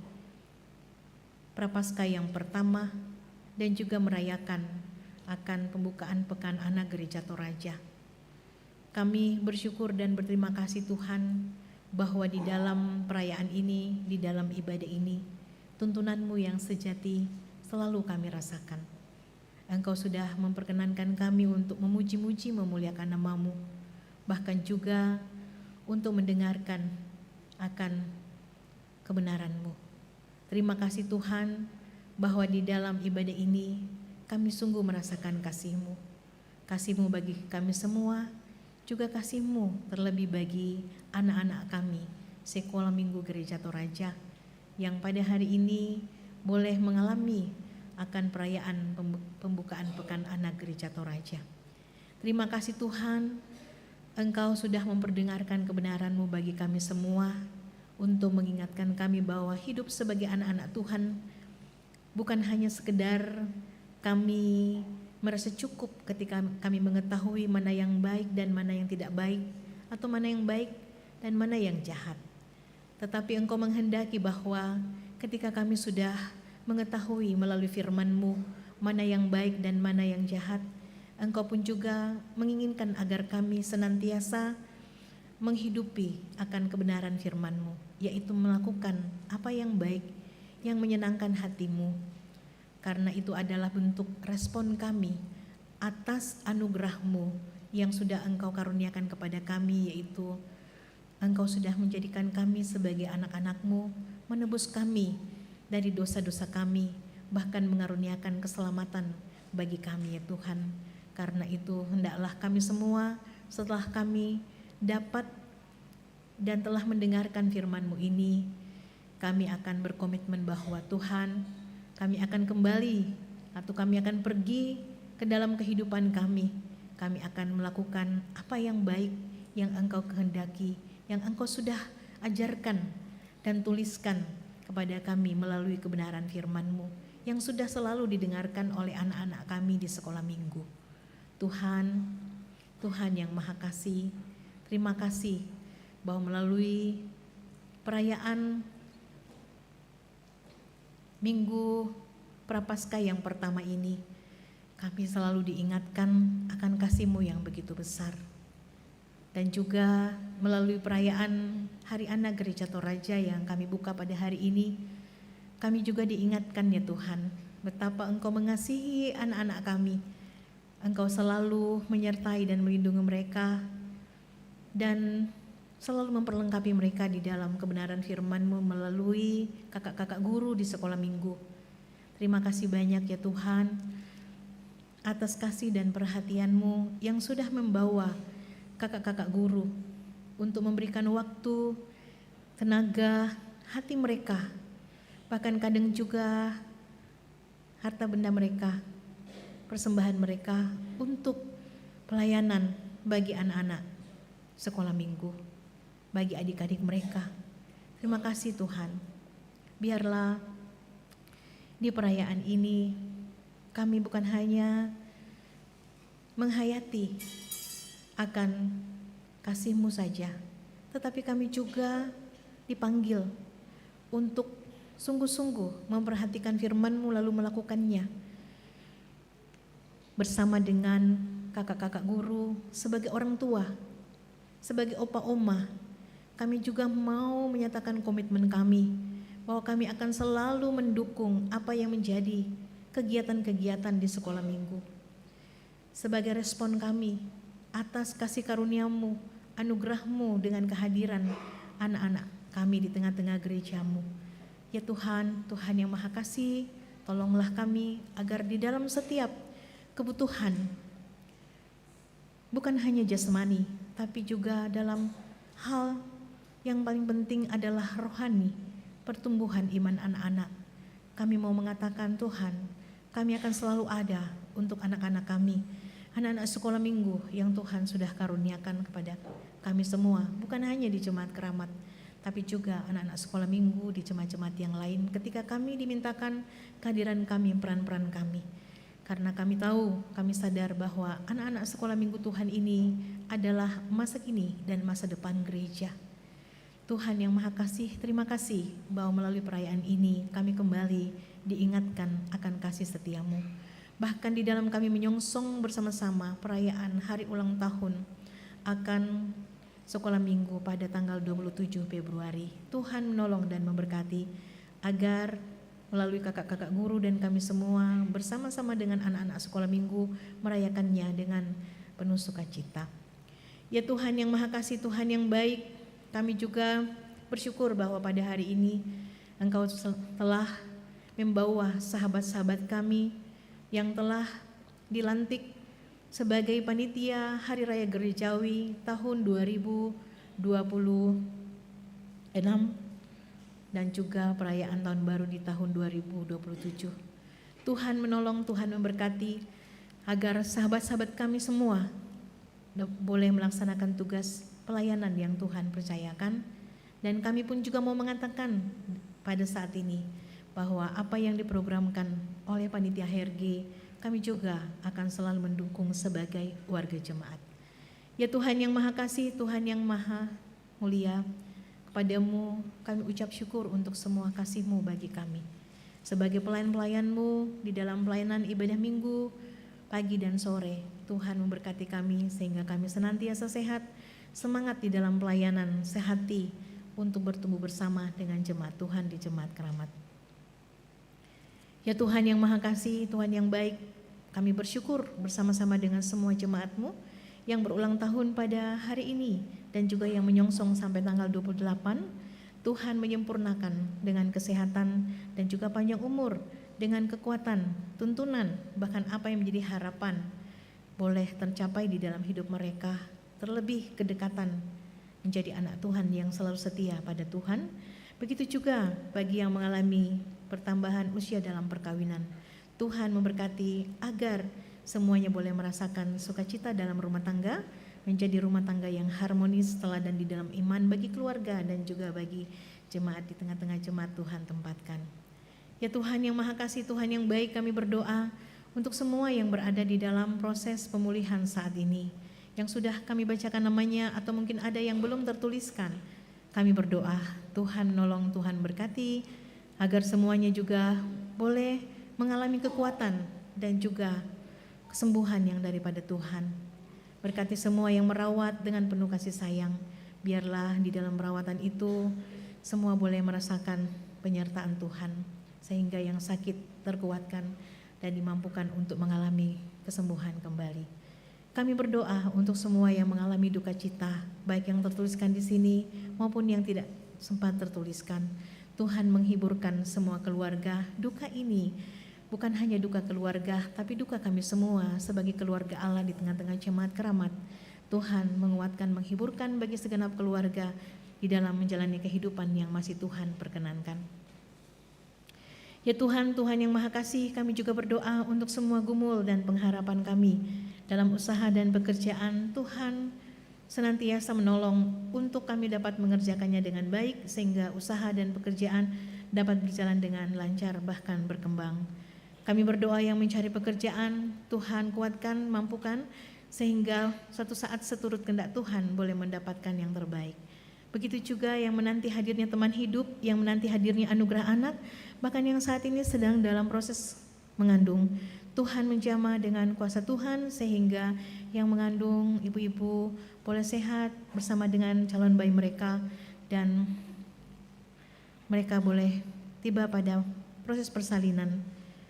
Prapaskah yang pertama, dan juga merayakan akan pembukaan Pekan Anak Gereja Toraja. Kami bersyukur dan berterima kasih Tuhan bahwa di dalam perayaan ini, di dalam ibadah ini, tuntunan-Mu yang sejati selalu kami rasakan. Engkau sudah memperkenankan kami untuk memuji-muji memuliakan nama-Mu, bahkan juga untuk mendengarkan akan kebenaran-Mu. Terima kasih Tuhan bahwa di dalam ibadah ini kami sungguh merasakan kasih-Mu. Kasih-Mu bagi kami semua, juga kasih-Mu terlebih bagi anak-anak kami Sekolah Minggu Gereja Toraja yang pada hari ini boleh mengalami akan perayaan pembukaan Pekan Anak Gereja Toraja. Terima kasih Tuhan, Engkau sudah memperdengarkan kebenaran-Mu bagi kami semua, untuk mengingatkan kami bahwa hidup sebagai anak-anak Tuhan bukan hanya sekedar kami merasa cukup ketika kami mengetahui mana yang baik dan mana yang tidak baik, atau mana yang baik dan mana yang jahat. Tetapi Engkau menghendaki bahwa ketika kami sudah mengetahui melalui firman-Mu mana yang baik dan mana yang jahat, Engkau pun juga menginginkan agar kami senantiasa menghidupi akan kebenaran firman-Mu, yaitu melakukan apa yang baik, yang menyenangkan hati-Mu. Karena itu adalah bentuk respon kami atas anugerah-Mu yang sudah Engkau karuniakan kepada kami, yaitu Engkau sudah menjadikan kami sebagai anak-anak-Mu, menebus kami dari dosa-dosa kami, bahkan mengaruniakan keselamatan bagi kami ya Tuhan. Karena itu hendaklah kami semua setelah kami dapat dan telah mendengarkan firman-Mu ini, kami akan berkomitmen bahwa Tuhan, kami akan kembali atau kami akan pergi ke dalam kehidupan kami. Kami akan melakukan apa yang baik yang Engkau kehendaki, yang Engkau sudah ajarkan dan tuliskan kepada kami melalui kebenaran firman-Mu yang sudah selalu didengarkan oleh anak-anak kami di sekolah minggu. Tuhan, Tuhan yang Maha Kasih, terima kasih bahwa melalui perayaan Minggu Prapaskah yang pertama ini, kami selalu diingatkan akan kasih-Mu yang begitu besar. Dan juga melalui perayaan Hari Anak Gereja Toraja yang kami buka pada hari ini, kami juga diingatkan ya Tuhan, betapa Engkau mengasihi anak-anak kami. Engkau selalu menyertai dan melindungi mereka, dan selalu memperlengkapi mereka di dalam kebenaran firman-Mu melalui kakak-kakak guru di sekolah minggu. Terima kasih banyak ya Tuhan, atas kasih dan perhatian-Mu yang sudah membawa kakak-kakak guru untuk memberikan waktu, tenaga, hati mereka, bahkan kadang juga harta benda mereka, persembahan mereka untuk pelayanan bagi anak-anak sekolah minggu, bagi adik-adik mereka. Terima kasih Tuhan. Biarlah di perayaan ini kami bukan hanya menghayati akan kasih-Mu saja, tetapi kami juga dipanggil untuk sungguh-sungguh memperhatikan firman-Mu lalu melakukannya bersama dengan kakak-kakak guru, sebagai orang tua, sebagai opa oma. Kami juga mau menyatakan komitmen kami bahwa kami akan selalu mendukung apa yang menjadi kegiatan-kegiatan di sekolah minggu. Sebagai respon kami atas kasih karunia-Mu, anugerah-Mu dengan kehadiran anak-anak kami di tengah-tengah gereja-Mu. Ya Tuhan, Tuhan yang Maha Kasih, tolonglah kami agar di dalam setiap kebutuhan, bukan hanya jasmani, tapi juga dalam hal yang paling penting adalah rohani, pertumbuhan iman anak-anak. Kami mau mengatakan Tuhan, kami akan selalu ada untuk anak-anak kami. anak-anak sekolah minggu yang Tuhan sudah karuniakan kepada kami semua, bukan hanya di Jemaat Keramat, tapi juga anak-anak sekolah minggu di jemaat-jemaat yang lain ketika kami dimintakan kehadiran kami, peran-peran kami. Karena kami tahu, kami sadar bahwa anak-anak sekolah minggu Tuhan ini adalah masa kini dan masa depan gereja. Tuhan yang Maha Kasih, terima kasih bahwa melalui perayaan ini kami kembali diingatkan akan kasih setiamu. Bahkan di dalam kami menyongsong bersama-sama perayaan hari ulang tahun akan sekolah minggu pada tanggal 27 Februari. Tuhan menolong dan memberkati agar melalui kakak-kakak guru dan kami semua bersama-sama dengan anak-anak sekolah minggu merayakannya dengan penuh sukacita. Ya Tuhan yang Maha Kasih, Tuhan yang baik, kami juga bersyukur bahwa pada hari ini Engkau telah membawa sahabat-sahabat kami yang telah dilantik sebagai panitia Hari Raya Gerejawi tahun 2026 dan juga perayaan Tahun Baru di tahun 2027. Tuhan menolong, Tuhan memberkati agar sahabat-sahabat kami semua boleh melaksanakan tugas pelayanan yang Tuhan percayakan, dan kami pun juga mau mengatakan pada saat ini bahwa apa yang diprogramkan oleh panitia HRG kami juga akan selalu mendukung sebagai warga jemaat. Ya Tuhan yang Maha Kasih, Tuhan yang Maha Mulia, kepadamu kami ucap syukur untuk semua kasih-Mu bagi kami. Sebagai pelayan-pelayan-Mu di dalam pelayanan ibadah minggu, pagi dan sore, Tuhan memberkati kami sehingga kami senantiasa sehat, semangat di dalam pelayanan, sehati untuk bertumbuh bersama dengan jemaat Tuhan di Jemaat Keramat. Ya Tuhan yang Maha Kasih, Tuhan yang baik, kami bersyukur bersama-sama dengan semua jemaat-Mu yang berulang tahun pada hari ini dan juga yang menyongsong sampai tanggal 28. Tuhan menyempurnakan dengan kesehatan dan juga panjang umur, dengan kekuatan, tuntunan, bahkan apa yang menjadi harapan boleh tercapai di dalam hidup mereka, terlebih kedekatan menjadi anak Tuhan yang selalu setia pada Tuhan. Begitu juga bagi yang mengalami pertambahan usia dalam perkawinan. Tuhan memberkati agar semuanya boleh merasakan sukacita dalam rumah tangga, menjadi rumah tangga yang harmonis, teladan di dalam iman bagi keluarga dan juga bagi jemaat di tengah-tengah jemaat Tuhan tempatkan. Ya Tuhan yang Maha Kasih, Tuhan yang baik, kami berdoa untuk semua yang berada di dalam proses pemulihan saat ini, yang sudah kami bacakan namanya atau mungkin ada yang belum tertuliskan. Kami berdoa, Tuhan menolong, Tuhan berkati, agar semuanya juga boleh mengalami kekuatan dan juga kesembuhan yang daripada Tuhan. Berkati semua yang merawat dengan penuh kasih sayang. Biarlah di dalam perawatan itu semua boleh merasakan penyertaan Tuhan, sehingga yang sakit terkuatkan dan dimampukan untuk mengalami kesembuhan kembali. Kami berdoa untuk semua yang mengalami duka cita, baik yang tertuliskan di sini maupun yang tidak sempat tertuliskan. Tuhan menghiburkan semua keluarga. Duka ini bukan hanya duka keluarga, tapi duka kami semua sebagai keluarga Allah di tengah-tengah jemaat Keramat. Tuhan menguatkan, menghiburkan bagi segenap keluarga di dalam menjalani kehidupan yang masih Tuhan perkenankan. Ya Tuhan, Tuhan yang Maha Kasih, kami juga berdoa untuk semua gumul dan pengharapan kami dalam usaha dan pekerjaan. Tuhan senantiasa menolong untuk kami dapat mengerjakannya dengan baik, sehingga usaha dan pekerjaan dapat berjalan dengan lancar bahkan berkembang. Kami berdoa yang mencari pekerjaan, Tuhan kuatkan, mampukan, sehingga suatu saat seturut kehendak Tuhan boleh mendapatkan yang terbaik. Begitu juga yang menanti hadirnya teman hidup, yang menanti hadirnya anugerah anak, bahkan yang saat ini sedang dalam proses mengandung. Tuhan menjamah dengan kuasa Tuhan sehingga yang mengandung ibu-ibu boleh sehat bersama dengan calon bayi mereka dan mereka boleh tiba pada proses persalinan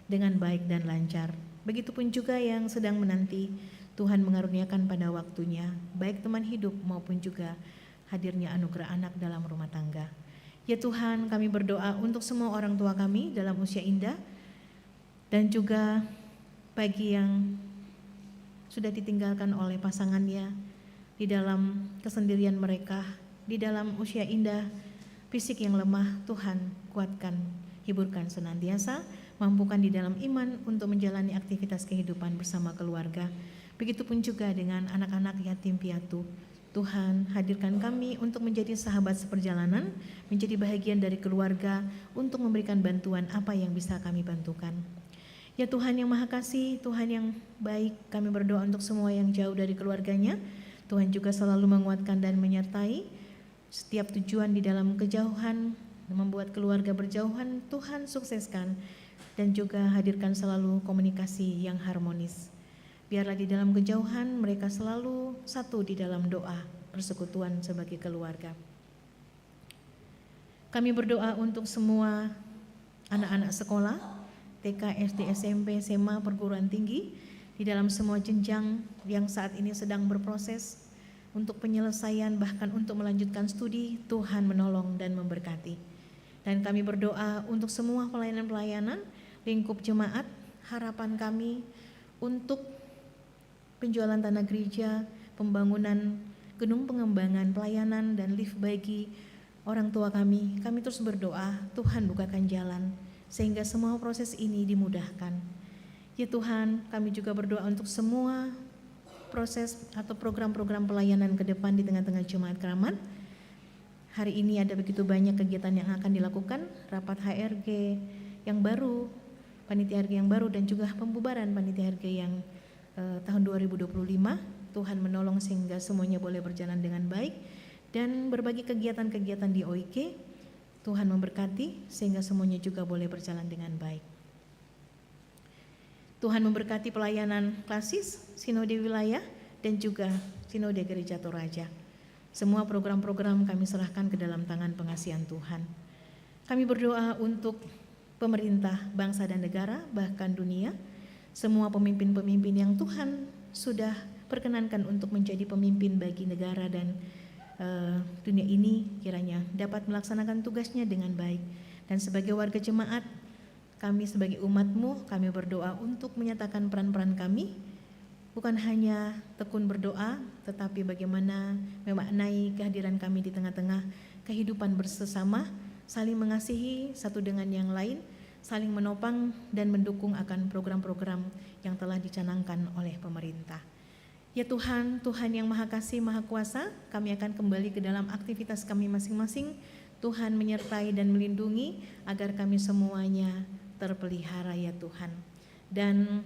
dengan baik dan lancar. Begitupun juga yang sedang menanti, Tuhan mengaruniakan pada waktunya baik teman hidup maupun juga hadirnya anugerah anak dalam rumah tangga. Ya Tuhan, kami berdoa untuk semua orang tua kami dalam usia indah dan juga bagi yang sudah ditinggalkan oleh pasangannya di dalam kesendirian mereka, di dalam usia indah, fisik yang lemah. Tuhan kuatkan, hiburkan senantiasa, mampukan di dalam iman untuk menjalani aktivitas kehidupan bersama keluarga. Begitupun juga dengan anak-anak yatim piatu. Tuhan, hadirkan kami untuk menjadi sahabat seperjalanan, menjadi bahagian dari keluarga untuk memberikan bantuan apa yang bisa kami bantukan. Ya Tuhan yang Maha Kasih, Tuhan yang baik, kami berdoa untuk semua yang jauh dari keluarganya. Tuhan juga selalu menguatkan dan menyertai setiap tujuan di dalam kejauhan, membuat keluarga berjauhan. Tuhan sukseskan dan juga hadirkan selalu komunikasi yang harmonis. Biarlah di dalam kejauhan mereka selalu satu di dalam doa persekutuan sebagai keluarga. Kami berdoa untuk semua anak-anak sekolah, TK, SD, SMP, SMA, perguruan tinggi, di dalam semua jenjang yang saat ini sedang berproses untuk penyelesaian bahkan untuk melanjutkan studi. Tuhan menolong dan memberkati. Dan kami berdoa untuk semua pelayanan-pelayanan, lingkup jemaat, harapan kami untuk penjualan tanah gereja, pembangunan gedung pengembangan pelayanan dan lift bagi orang tua kami. Kami terus berdoa, Tuhan bukakan jalan sehingga semua proses ini dimudahkan. Ya Tuhan, kami juga berdoa untuk semua proses atau program-program pelayanan ke depan di tengah-tengah Jemaat Keramat. Hari ini ada begitu banyak kegiatan yang akan dilakukan, rapat HRG yang baru, panitia HRG yang baru, dan juga pembubaran panitia HRG yang tahun 2025. Tuhan menolong sehingga semuanya boleh berjalan dengan baik, dan berbagi kegiatan-kegiatan di OIK. Tuhan memberkati sehingga semuanya juga boleh berjalan dengan baik. Tuhan memberkati pelayanan klasis, sinode wilayah, dan juga sinode gereja Toraja. Semua program-program kami serahkan ke dalam tangan pengasihan Tuhan. Kami berdoa untuk pemerintah, bangsa dan negara, bahkan dunia. Semua pemimpin-pemimpin yang Tuhan sudah perkenankan untuk menjadi pemimpin bagi negara dan dunia ini, kiranya dapat melaksanakan tugasnya dengan baik. Dan sebagai warga jemaat, kami sebagai umat-Mu, kami berdoa untuk menyatakan peran-peran kami, bukan hanya tekun berdoa, tetapi bagaimana memaknai kehadiran kami di tengah-tengah kehidupan bersesama, saling mengasihi satu dengan yang lain, saling menopang dan mendukung akan program-program yang telah dicanangkan oleh pemerintah. Ya Tuhan, Tuhan yang Maha Kasih, Maha Kuasa, kami akan kembali ke dalam aktivitas kami masing-masing. Tuhan menyertai dan melindungi agar kami semuanya terpelihara ya Tuhan. Dan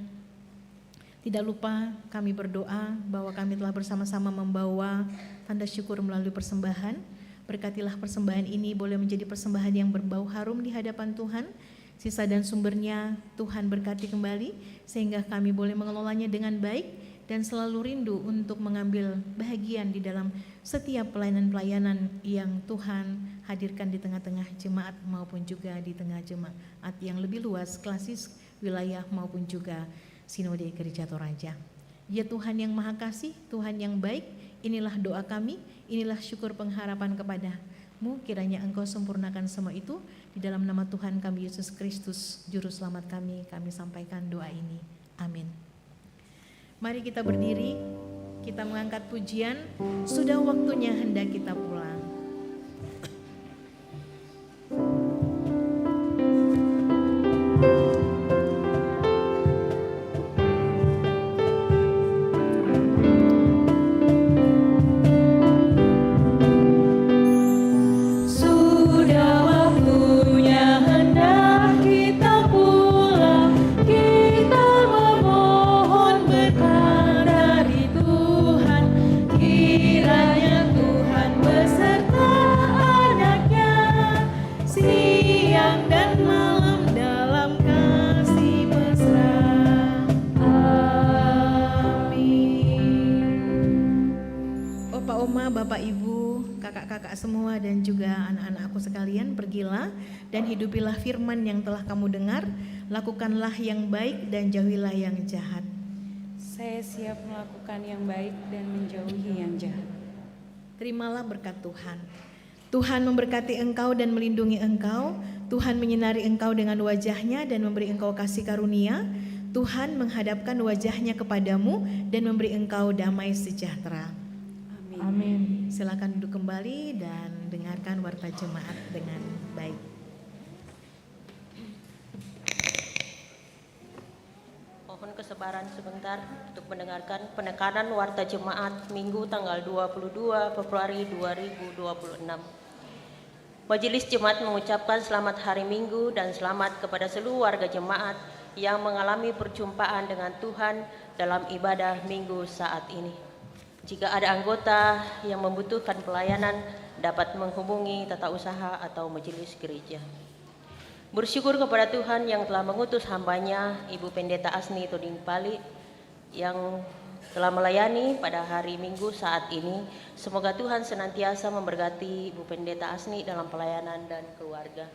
tidak lupa kami berdoa bahwa kami telah bersama-sama membawa tanda syukur melalui persembahan. Berkatilah persembahan ini boleh menjadi persembahan yang berbau harum di hadapan Tuhan. Sisa dan sumbernya Tuhan berkati kembali sehingga kami boleh mengelolanya dengan baik dan selalu rindu untuk mengambil bahagian di dalam setiap pelayanan-pelayanan yang Tuhan hadirkan di tengah-tengah jemaat maupun juga di tengah jemaat yang lebih luas, klasis, wilayah maupun juga sinode gereja Toraja. Ya Tuhan yang Maha Kasih, Tuhan yang baik, inilah doa kami, inilah syukur pengharapan kepada-Mu, kiranya Engkau sempurnakan semua itu, di dalam nama Tuhan kami Yesus Kristus, Juru Selamat kami sampaikan doa ini. Amin. Mari kita berdiri, kita mengangkat pujian, sudah waktunya hendak kita pulang. Bapak, Ibu, kakak-kakak semua dan juga anak-anak aku sekalian, pergilah dan hidupilah firman yang telah kamu dengar, lakukanlah yang baik dan jauhilah yang jahat. Saya siap melakukan yang baik dan menjauhi yang jahat. Terimalah berkat Tuhan. Tuhan memberkati engkau dan melindungi engkau. Tuhan menyinari engkau dengan wajahnya dan memberi engkau kasih karunia. Tuhan menghadapkan wajahnya kepadamu dan memberi engkau damai sejahtera. Amin. Silakan duduk kembali dan dengarkan warta jemaat dengan baik. Mohon kesebaran sebentar untuk mendengarkan penekanan warta jemaat Minggu tanggal 22 Februari 2026. Majelis Jemaat mengucapkan selamat hari Minggu dan selamat kepada seluruh warga jemaat yang mengalami perjumpaan dengan Tuhan dalam ibadah Minggu saat ini. Jika ada anggota yang membutuhkan pelayanan, dapat menghubungi tata usaha atau majelis gereja. Bersyukur kepada Tuhan yang telah mengutus hambanya, Ibu Pendeta Asni Toding Pali, yang telah melayani pada hari Minggu saat ini. Semoga Tuhan senantiasa memberkati Ibu Pendeta Asni dalam pelayanan dan keluarga.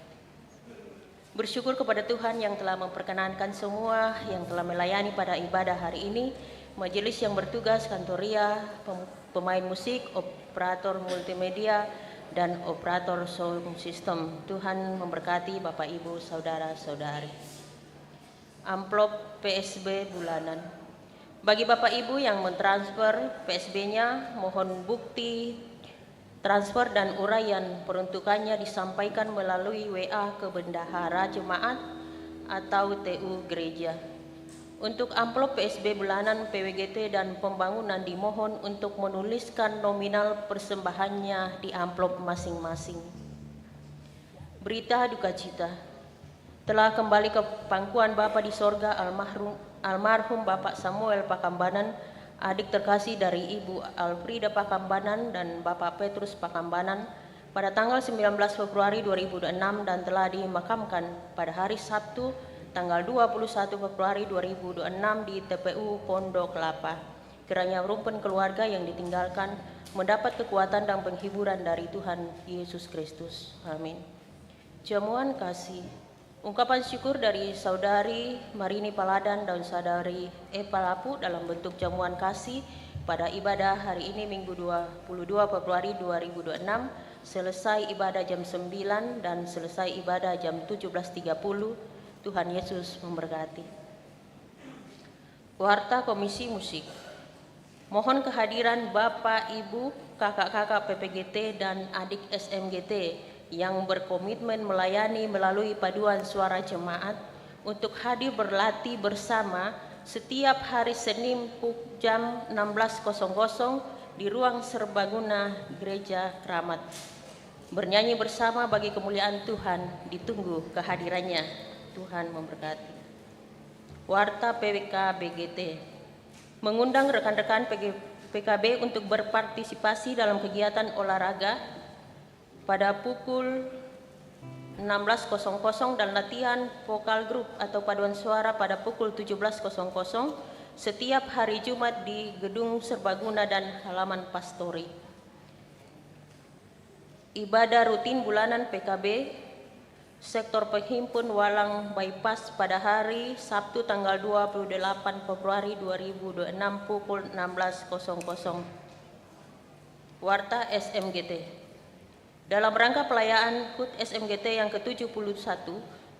Bersyukur kepada Tuhan yang telah memperkenankan semua yang telah melayani pada ibadah hari ini, majelis yang bertugas, kantoria, pemain musik, operator multimedia, dan operator sound system. Tuhan memberkati Bapak Ibu Saudara-saudari. Amplop PSB bulanan. Bagi Bapak Ibu yang mentransfer PSB-nya, mohon bukti transfer dan uraian peruntukannya disampaikan melalui WA ke Bendahara Jemaat atau TU Gereja. Untuk amplop PSB bulanan PWGT dan pembangunan dimohon untuk menuliskan nominal persembahannya di amplop masing-masing. Berita duka cita. Telah kembali ke pangkuan Bapa di sorga almarhum Bapak Samuel Pakambanan, adik terkasih dari Ibu Alfrida Pakambanan dan Bapak Petrus Pakambanan pada tanggal 19 Februari 2006 dan telah dimakamkan pada hari Sabtu tanggal 21 Februari 2026 di TPU Pondok Kelapa. Kiranya rumpun keluarga yang ditinggalkan mendapat kekuatan dan penghiburan dari Tuhan Yesus Kristus. Amin. Jamuan kasih. Ungkapan syukur dari Saudari Marini Paladan dan Saudari Eva Lapu dalam bentuk jamuan kasih pada ibadah hari ini Minggu 22 Februari 2026, selesai ibadah jam 9 dan selesai ibadah jam 17.30. Tuhan Yesus memberkati. Warta Komisi Musik. Mohon kehadiran Bapak, Ibu, kakak-kakak PPGT dan adik SMGT yang berkomitmen melayani melalui paduan suara jemaat untuk hadir berlatih bersama setiap hari Senin jam 16.00 di ruang serbaguna Gereja Keramat. Bernyanyi bersama bagi kemuliaan Tuhan, ditunggu kehadirannya. Tuhan memberkati. Warta PWK BGT. Mengundang rekan-rekan PKB untuk berpartisipasi dalam kegiatan olahraga pada pukul 16.00 dan latihan vokal grup atau paduan suara pada pukul 17.00 setiap hari Jumat di Gedung Serbaguna dan halaman Pastori. Ibadah rutin bulanan PKB Sektor Penghimpun Walang Bypass pada hari Sabtu tanggal 28 Februari 2026 pukul 16.00. Warta SMGT. Dalam rangka perayaan HUT SMGT yang ke-71,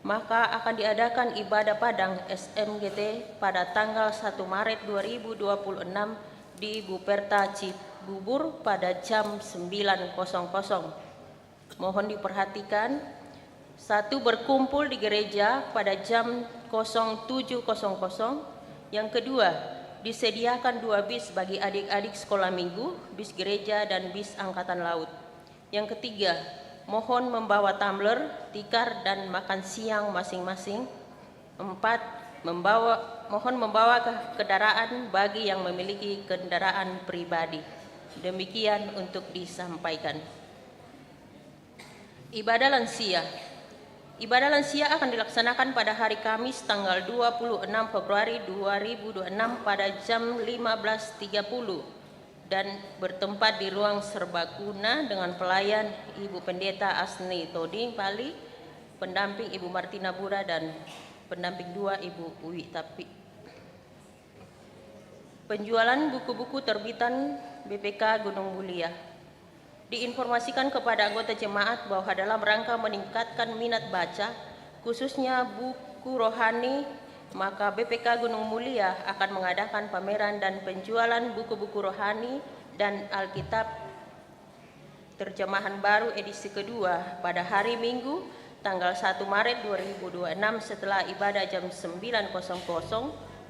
maka akan diadakan ibadah Padang SMGT pada tanggal 1 Maret 2026 di Buperta Cibubur pada jam 9.00. Mohon diperhatikan, 1. Berkumpul di gereja pada jam 07.00. Yang kedua, disediakan 2 bis bagi adik-adik sekolah minggu, bis gereja dan bis angkatan laut. Yang ketiga, mohon membawa tumbler, tikar dan makan siang masing-masing. 4. Mohon membawa kendaraan bagi yang memiliki kendaraan pribadi. Demikian untuk disampaikan. Ibadah lansia. Ibadah lansia akan dilaksanakan pada hari Kamis tanggal 26 Februari 2026 pada jam 15.30 dan bertempat di ruang serbaguna dengan pelayan Ibu Pendeta Asni Toding Pali, pendamping Ibu Martina Bura dan pendamping 2 Ibu Uwi Tapi. Penjualan buku-buku terbitan BPK Gunung Mulia. Diinformasikan kepada anggota jemaat bahwa dalam rangka meningkatkan minat baca, khususnya buku rohani, maka BPK Gunung Mulia akan mengadakan pameran dan penjualan buku-buku rohani dan Alkitab terjemahan baru edisi kedua pada hari Minggu tanggal 1 Maret 2026 setelah ibadah jam 9.00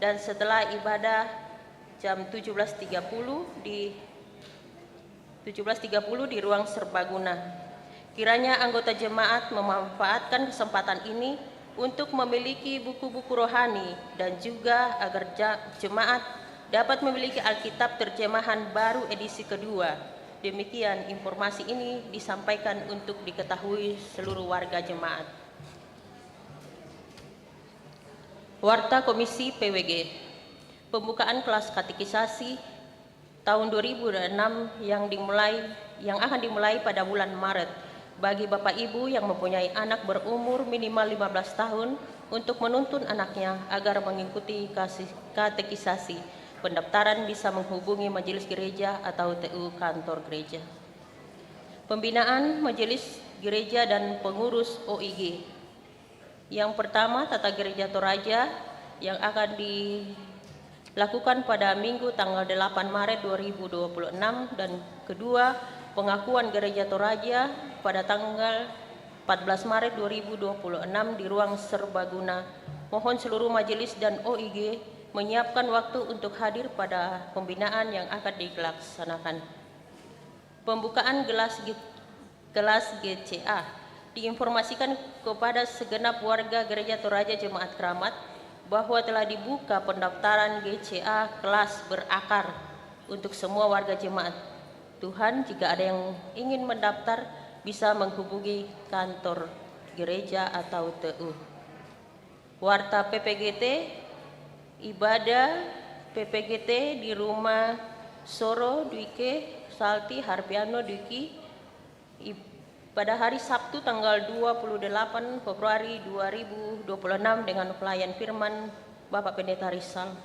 dan setelah ibadah jam 17.30 di ruang serbaguna. Kiranya anggota jemaat memanfaatkan kesempatan ini untuk memiliki buku-buku rohani dan juga agar jemaat dapat memiliki Alkitab terjemahan baru edisi kedua. Demikian informasi ini disampaikan untuk diketahui seluruh warga jemaat. Warta Komisi PWG, pembukaan kelas katekisasi tahun 2006 yang akan dimulai pada bulan Maret bagi Bapak Ibu yang mempunyai anak berumur minimal 15 tahun untuk menuntun anaknya agar mengikuti katekisasi. Pendaftaran bisa menghubungi Majelis Gereja atau TU Kantor Gereja. Pembinaan Majelis Gereja dan pengurus OIG. Yang pertama, Tata Gereja Toraja yang akan dilakukan pada Minggu tanggal 8 Maret 2026 dan kedua, pengakuan Gereja Toraja pada tanggal 14 Maret 2026 di ruang serbaguna. Mohon seluruh majelis dan OIG menyiapkan waktu untuk hadir pada pembinaan yang akan dilaksanakan. Pembukaan kelas GCA diinformasikan kepada segenap warga Gereja Toraja Jemaat Keramat bahwa telah dibuka pendaftaran GCA kelas berakar untuk semua warga jemaat. Tuhan, jika ada yang ingin mendaftar bisa menghubungi kantor gereja atau TU. Warta PPGT, ibadah PPGT di rumah Soro Dwike Salti Harbiano Dwiki pada hari Sabtu tanggal 28 Februari 2026 dengan pelayan firman Bapak Pendeta Rizal.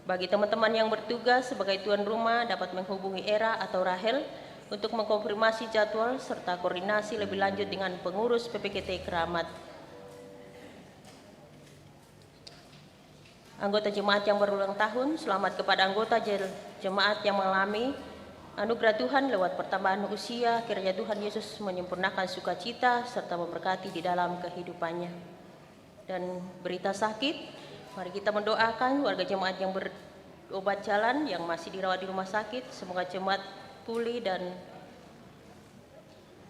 Bagi teman-teman yang bertugas sebagai tuan rumah dapat menghubungi Era atau Rahel untuk mengkonfirmasi jadwal serta koordinasi lebih lanjut dengan pengurus PPGT Keramat. Anggota jemaat yang berulang tahun, selamat kepada anggota jemaat yang mengalami anugerah Tuhan lewat pertambahan usia. Kiranya Tuhan Yesus menyempurnakan sukacita serta memberkati di dalam kehidupannya. Dan berita sakit, mari kita mendoakan warga jemaat yang berobat jalan, yang masih dirawat di rumah sakit. Semoga jemaat pulih dan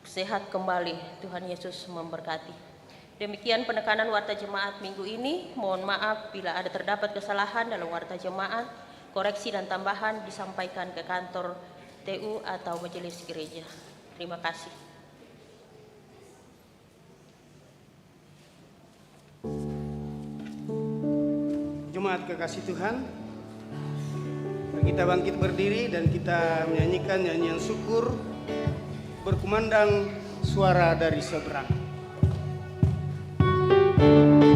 sehat kembali. Tuhan Yesus memberkati. Demikian penekanan warta jemaat minggu ini. Mohon maaf bila ada terdapat kesalahan dalam warta jemaat. Koreksi dan tambahan disampaikan ke kantor TU atau Majelis Gereja. Terima kasih. Jemaat kekasih Tuhan, kita bangkit berdiri dan kita menyanyikan nyanyian syukur berkumandang suara dari seberang. Terima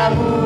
Kamu